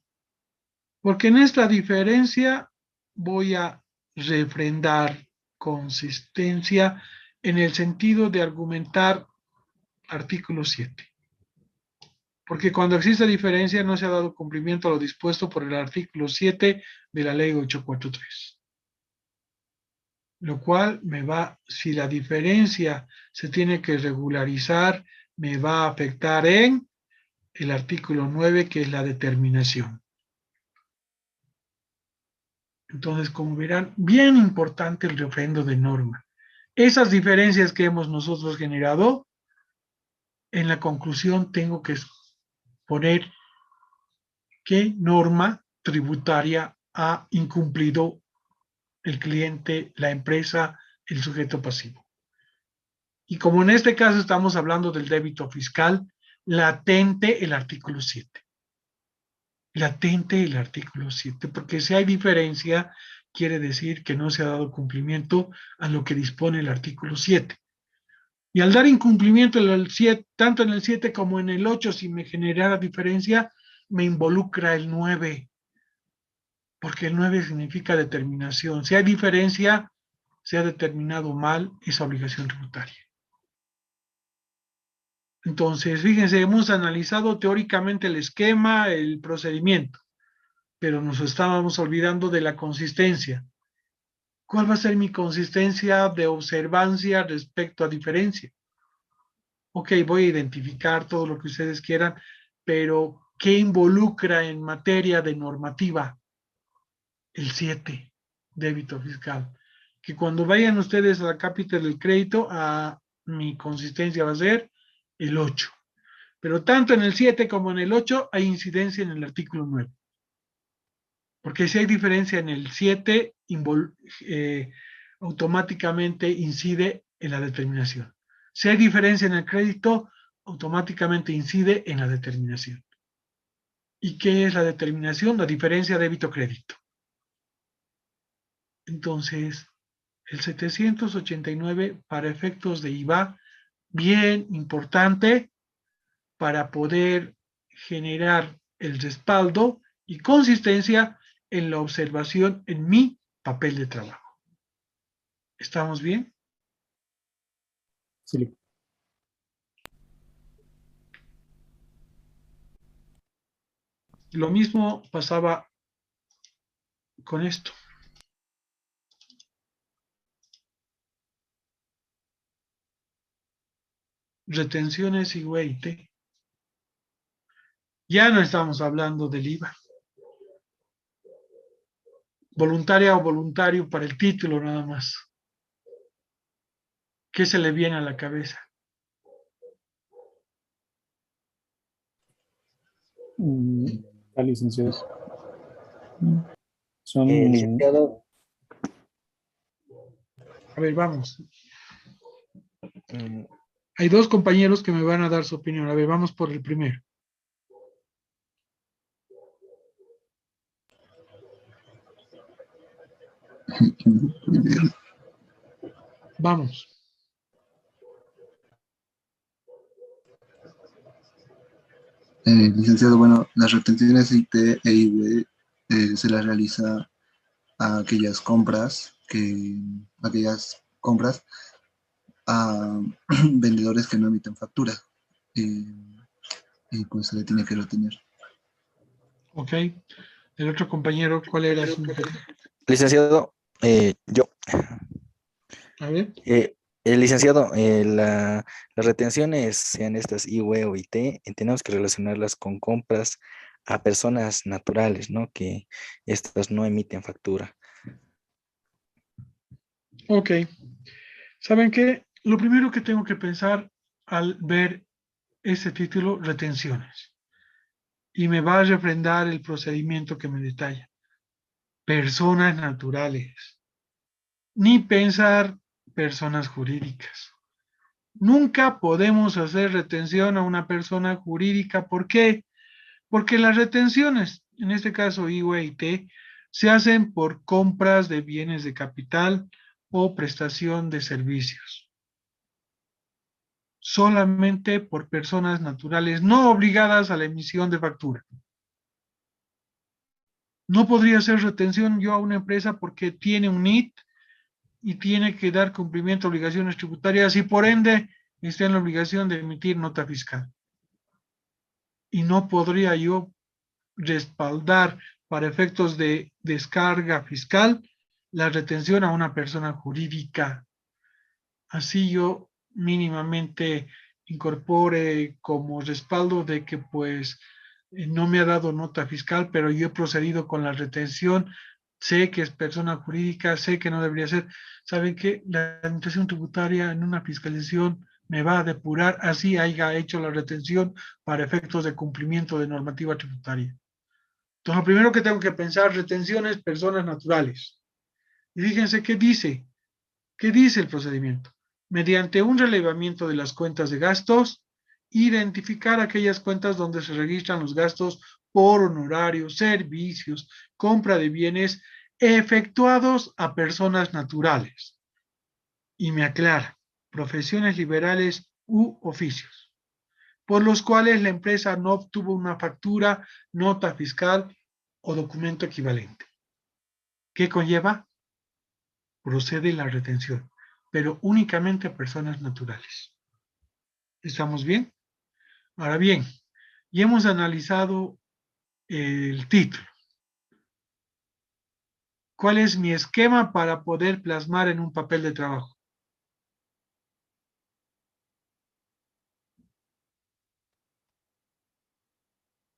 Porque en esta diferencia voy a refrendar consistencia en el sentido de argumentar artículo 7. Porque cuando existe diferencia no se ha dado cumplimiento a lo dispuesto por el artículo 7 de la ley 843. Lo cual si la diferencia se tiene que regularizar, me va a afectar en el artículo 9, que es la determinación. Entonces, como verán, bien importante el refrendo de norma. Esas diferencias que hemos nosotros generado, en la conclusión tengo que poner qué norma tributaria ha incumplido el cliente, la empresa, el sujeto pasivo. Y como en este caso estamos hablando del débito fiscal, latente el artículo 7. Latente el artículo 7, porque si hay diferencia, quiere decir que no se ha dado cumplimiento a lo que dispone el artículo 7. Y al dar incumplimiento tanto en el 7 como en el 8, si me generara diferencia, me involucra el 9, porque el 9 significa determinación. Si hay diferencia, se ha determinado mal esa obligación tributaria. Entonces, fíjense, hemos analizado teóricamente el esquema, el procedimiento, pero nos estábamos olvidando de la consistencia. ¿Cuál va a ser mi consistencia de observancia respecto a diferencia? Ok, voy a identificar todo lo que ustedes quieran, pero ¿qué involucra en materia de normativa? El 7, débito fiscal. Que cuando vayan ustedes a la capital del crédito, mi consistencia va a ser el 8. Pero tanto en el 7 como en el 8 hay incidencia en el artículo 9. Porque si hay diferencia en el 7, automáticamente incide en la determinación. Si hay diferencia en el crédito, automáticamente incide en la determinación. ¿Y qué es la determinación? La diferencia débito-crédito. Entonces, el 789 para efectos de IVA, bien importante para poder generar el respaldo y consistencia en la observación en mi papel de trabajo. ¿Estamos bien? Sí. Lo mismo pasaba con esto. Retenciones y weight. Ya no estamos hablando del IVA. Voluntaria o voluntario para el título nada más. ¿Qué se le viene a la cabeza? Está licenciado. Son Licenciado, A ver, vamos. mm, Hay dos compañeros que me van a dar su opinión. A ver, vamos por el primero. Vamos. Licenciado, bueno, las retenciones IT e IB se las realiza a aquellas compras a vendedores que no emiten factura. eh, y pues se le tiene que retener. Ok. El otro compañero, ¿cuál era su inquietud? licenciado, yo, A ver. el licenciado, las retenciones, sean estas IUE o IT, tenemos que relacionarlas con compras a personas naturales, ¿no? Que estas no emiten factura. Ok. ¿Saben qué? Lo primero que tengo que pensar al ver ese título, retenciones. Y me va a refrendar el procedimiento que me detalla. Personas naturales. Ni pensar personas jurídicas. Nunca podemos hacer retención a una persona jurídica. ¿Por qué? Porque las retenciones, en este caso IUE y T, se hacen por compras de bienes de capital o prestación de servicios. Solamente por personas naturales no obligadas a la emisión de factura. No podría hacer retención yo a una empresa porque tiene un NIT y tiene que dar cumplimiento a obligaciones tributarias y por ende está en la obligación de emitir nota fiscal. Y no podría yo respaldar para efectos de descarga fiscal la retención a una persona jurídica. Así yo mínimamente incorpore como respaldo de que pues no me ha dado nota fiscal, pero yo he procedido con la retención, sé que es persona jurídica, sé que no debería ser. ¿Saben qué? La administración tributaria en una fiscalización me va a depurar, así haya hecho la retención para efectos de cumplimiento de normativa tributaria. Entonces, lo primero que tengo que pensar, retenciones, personas naturales. Y fíjense qué dice. ¿Qué dice el procedimiento? Mediante un relevamiento de las cuentas de gastos, identificar aquellas cuentas donde se registran los gastos por honorarios, servicios, compra de bienes efectuados a personas naturales. Y me aclara, profesiones liberales u oficios, por los cuales la empresa no obtuvo una factura, nota fiscal o documento equivalente. ¿Qué conlleva? Procede la retención, pero únicamente a personas naturales. ¿Estamos bien? Ahora bien, ya hemos analizado el título. ¿Cuál es mi esquema para poder plasmar en un papel de trabajo?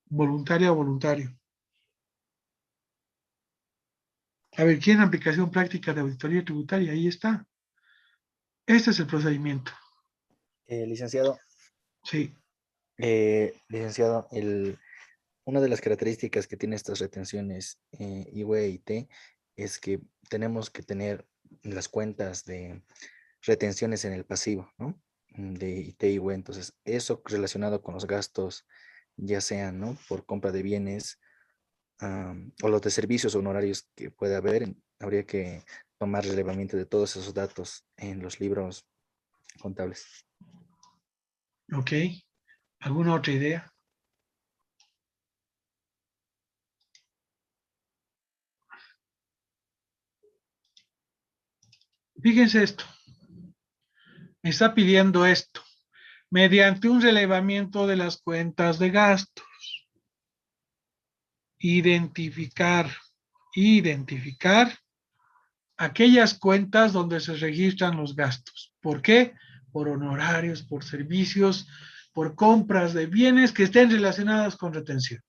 Voluntaria o voluntario. A ver, ¿quién aplicación práctica de auditoría tributaria? Ahí está. Este es el procedimiento. Licenciado, Sí. licenciado, una de las características que tiene estas retenciones IUE y T es que tenemos que tener las cuentas de retenciones en el pasivo, ¿no? De IT y IUE. Entonces, eso relacionado con los gastos, ya sean, ¿no? Por compra de bienes o los de servicios o honorarios que puede haber, habría que tomar relevamiento de todos esos datos en los libros contables. Ok. ¿Alguna otra idea? Fíjense esto. Me está pidiendo esto. Mediante un relevamiento de las cuentas de gastos. Identificar aquellas cuentas donde se registran los gastos. ¿Por qué? Por honorarios, por servicios por compras de bienes que estén relacionadas con retención.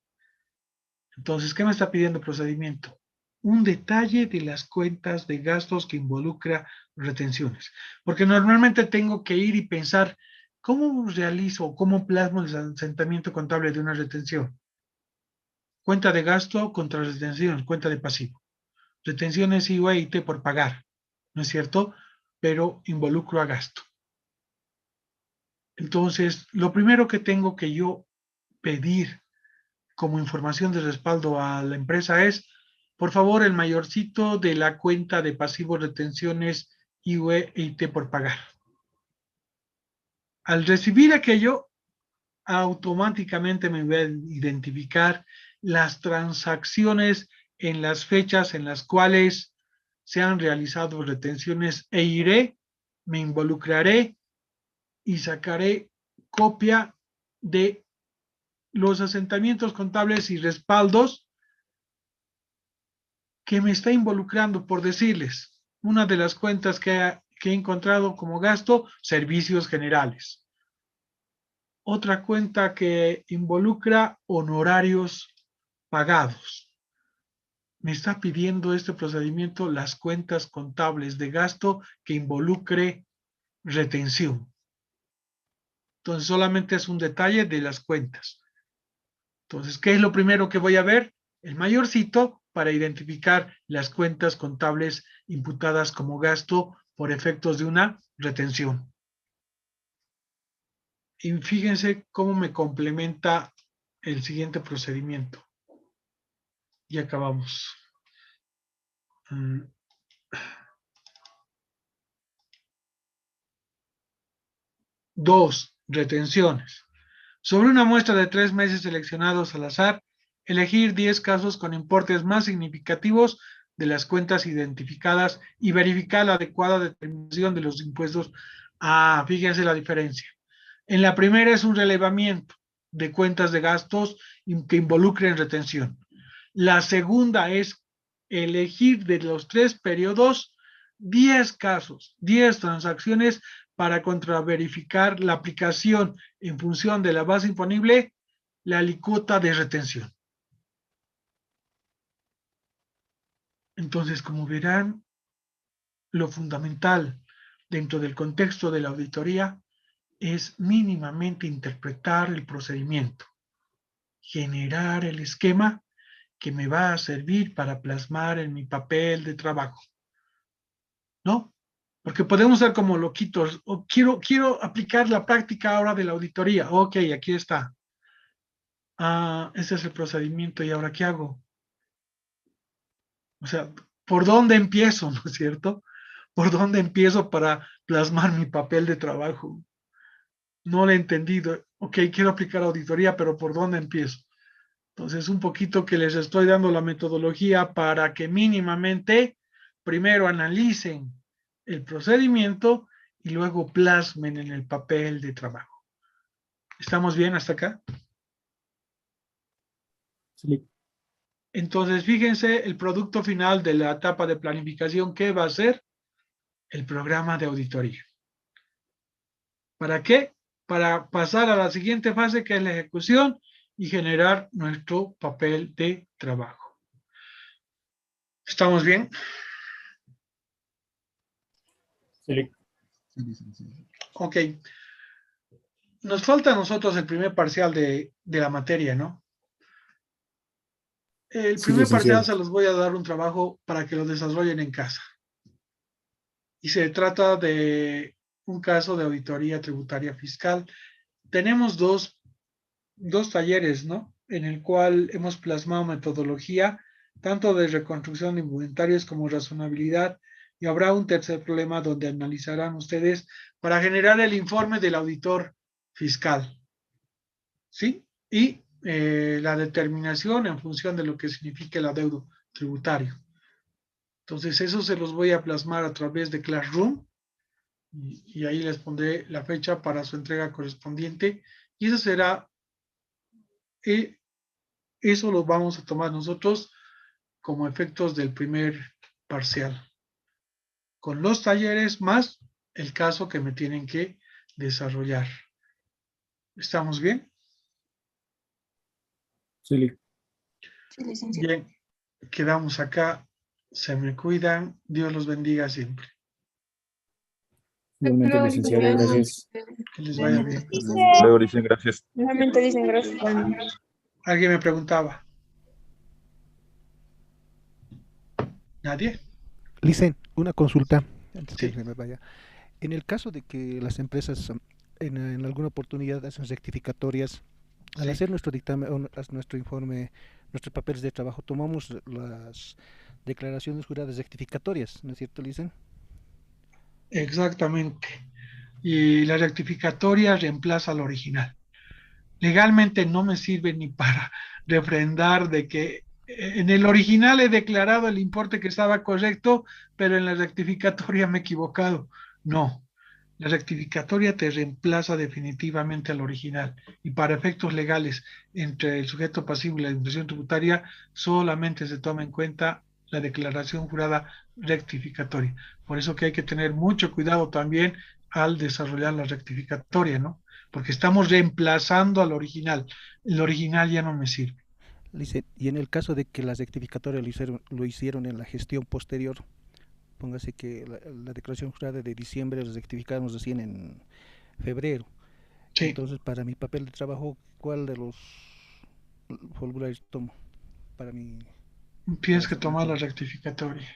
Entonces, ¿qué me está pidiendo el procedimiento? Un detalle de las cuentas de gastos que involucra retenciones. Porque normalmente tengo que ir y pensar, ¿cómo realizo o cómo plasmo el asentamiento contable de una retención? Cuenta de gasto contra retención, cuenta de pasivo. Retención es IVA por pagar, ¿no es cierto? Pero involucro a gasto. Entonces, lo primero que tengo que yo pedir como información de respaldo a la empresa es, por favor, el mayorcito de la cuenta de pasivos retenciones IVA por pagar. Al recibir aquello, automáticamente me va a identificar las transacciones en las fechas en las cuales se han realizado retenciones e iré, me involucraré y sacaré copia de los asentamientos contables y respaldos que me está involucrando, por decirles, una de las cuentas que he encontrado como gasto, servicios generales. Otra cuenta que involucra honorarios pagados. Me está pidiendo este procedimiento las cuentas contables de gasto que involucre retención. Entonces, solamente es un detalle de las cuentas. Entonces, ¿qué es lo primero que voy a ver? El mayorcito para identificar las cuentas contables imputadas como gasto por efectos de una retención. Y fíjense cómo me complementa el siguiente procedimiento. Y acabamos. 2. Retenciones. Sobre una muestra de 3 meses seleccionados al azar, elegir 10 casos con importes más significativos de las cuentas identificadas y verificar la adecuada determinación de los impuestos. Fíjense la diferencia. En la primera es un relevamiento de cuentas de gastos que involucren retención. La segunda es elegir de los 3 periodos 10 casos, 10 transacciones para contraverificar la aplicación en función de la base imponible, la alícuota de retención. Entonces, como verán, lo fundamental dentro del contexto de la auditoría es mínimamente interpretar el procedimiento, generar el esquema que me va a servir para plasmar en mi papel de trabajo, ¿no? Porque podemos ser como loquitos, o quiero aplicar la práctica ahora de la auditoría. Ok, aquí está. Ese es el procedimiento, ¿y ahora qué hago? O sea, ¿por dónde empiezo, no es cierto? ¿Por dónde empiezo para plasmar mi papel de trabajo? No lo he entendido. Ok, quiero aplicar auditoría, pero ¿por dónde empiezo? Entonces, un poquito que les estoy dando la metodología para que mínimamente primero analicen el procedimiento y luego plasmen en el papel de trabajo. ¿Estamos bien hasta acá? Sí. Entonces, fíjense el producto final de la etapa de planificación, ¿qué va a ser? El programa de auditoría. ¿Para qué? Para pasar a la siguiente fase, que es la ejecución y generar nuestro papel de trabajo. ¿Estamos bien? Sí. Ok. Nos falta a nosotros el primer parcial de la materia, ¿no? El Sí, primer parcial licenciado. se los voy a dar un trabajo para que lo desarrollen en casa. Y se trata de un caso de auditoría tributaria fiscal. Tenemos dos talleres, ¿no? En el cual hemos plasmado metodología, tanto de reconstrucción de inventarios como razonabilidad, y habrá un tercer problema donde analizarán ustedes para generar el informe del auditor fiscal, ¿sí? Y la determinación en función de lo que significa el adeudo tributario. Entonces, eso se los voy a plasmar a través de Classroom y ahí les pondré la fecha para su entrega correspondiente. Y eso será, eso lo vamos a tomar nosotros como efectos del primer parcial, con los talleres más el caso que me tienen que desarrollar. ¿Estamos bien? Sí, Sí, licenciado. Bien, quedamos acá. Se me cuidan. Dios los bendiga siempre. igualmente, Pero, licenciado, licenciado, gracias. Que les vaya bien. Luego dicen gracias. Nuevamente dicen gracias. Alguien me preguntaba. ¿Nadie? Licen, una consulta antes que Sí. se me vaya. En el caso de que las empresas en alguna oportunidad hacen rectificatorias, al Sí. hacer nuestro dictamen, o nuestro informe, nuestros papeles de trabajo, tomamos las declaraciones juradas rectificatorias, ¿no es cierto, Licen? Exactamente. Y la rectificatoria reemplaza al original. Legalmente no me sirve ni para refrendar de que en el original he declarado el importe que estaba correcto, pero en la rectificatoria me he equivocado. No, la rectificatoria te reemplaza definitivamente al original y para efectos legales entre el sujeto pasivo y la administración tributaria solamente se toma en cuenta la declaración jurada rectificatoria. Por eso que hay que tener mucho cuidado también al desarrollar la rectificatoria, ¿no? Porque estamos reemplazando al original. El original ya no me sirve. Licen, y en el caso de que las rectificatorias lo hicieron en la gestión posterior, póngase que la declaración jurada de diciembre la rectificamos recién en febrero. Sí, Entonces, para mi papel de trabajo, ¿cuál de los formularios tomo? Para mi, para tienes que hacer mi tomar la informe. rectificatoria.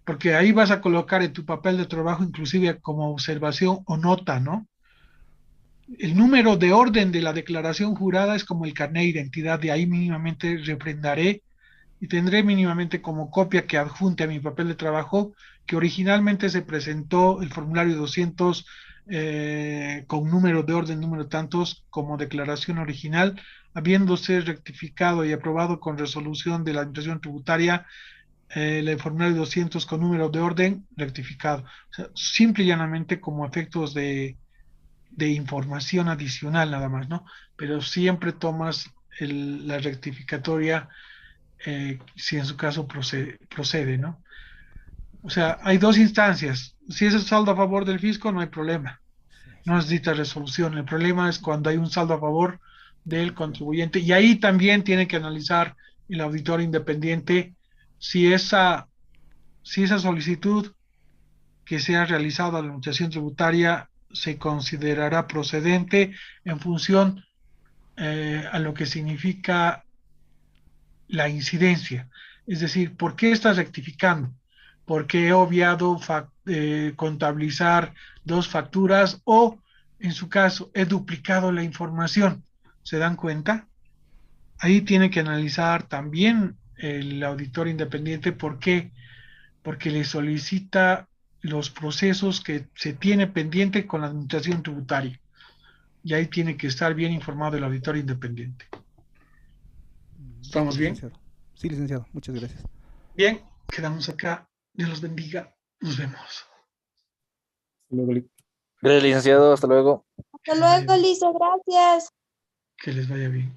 Porque ahí vas a colocar en tu papel de trabajo inclusive como observación o nota, ¿no? El número de orden de la declaración jurada es como el carnet de identidad, de ahí mínimamente refrendaré y tendré mínimamente como copia que adjunte a mi papel de trabajo que originalmente se presentó el formulario 200 con número de orden, número tantos, como declaración original, habiéndose rectificado y aprobado con resolución de la Administración Tributaria el formulario 200 con número de orden rectificado. O sea, simple y llanamente como efectos de información adicional nada más, ¿no? Pero siempre tomas la rectificatoria si en su caso procede, ¿no? O sea, hay dos instancias. Si es el saldo a favor del fisco, no hay problema. Sí, No sí, necesita resolución. El problema es cuando hay un saldo a favor del contribuyente. Y ahí también tiene que analizar el auditor independiente si esa solicitud que sea realizada a la administración tributaria se considerará procedente en función a lo que significa la incidencia. Es decir, ¿por qué estás rectificando? Porque he obviado contabilizar dos facturas o, en su caso, he duplicado la información. ¿Se dan cuenta? Ahí tiene que analizar también el auditor independiente por qué, porque le solicita los procesos que se tiene pendiente con la administración tributaria. Y ahí tiene que estar bien informado el auditor independiente. listo, ¿Estamos bien? licenciado. Sí, licenciado, muchas gracias. Bien, quedamos acá. Dios los bendiga. Nos vemos. Luego, Gracias, licenciado. Hasta luego. Hasta luego, Lisa, gracias. Que les vaya bien.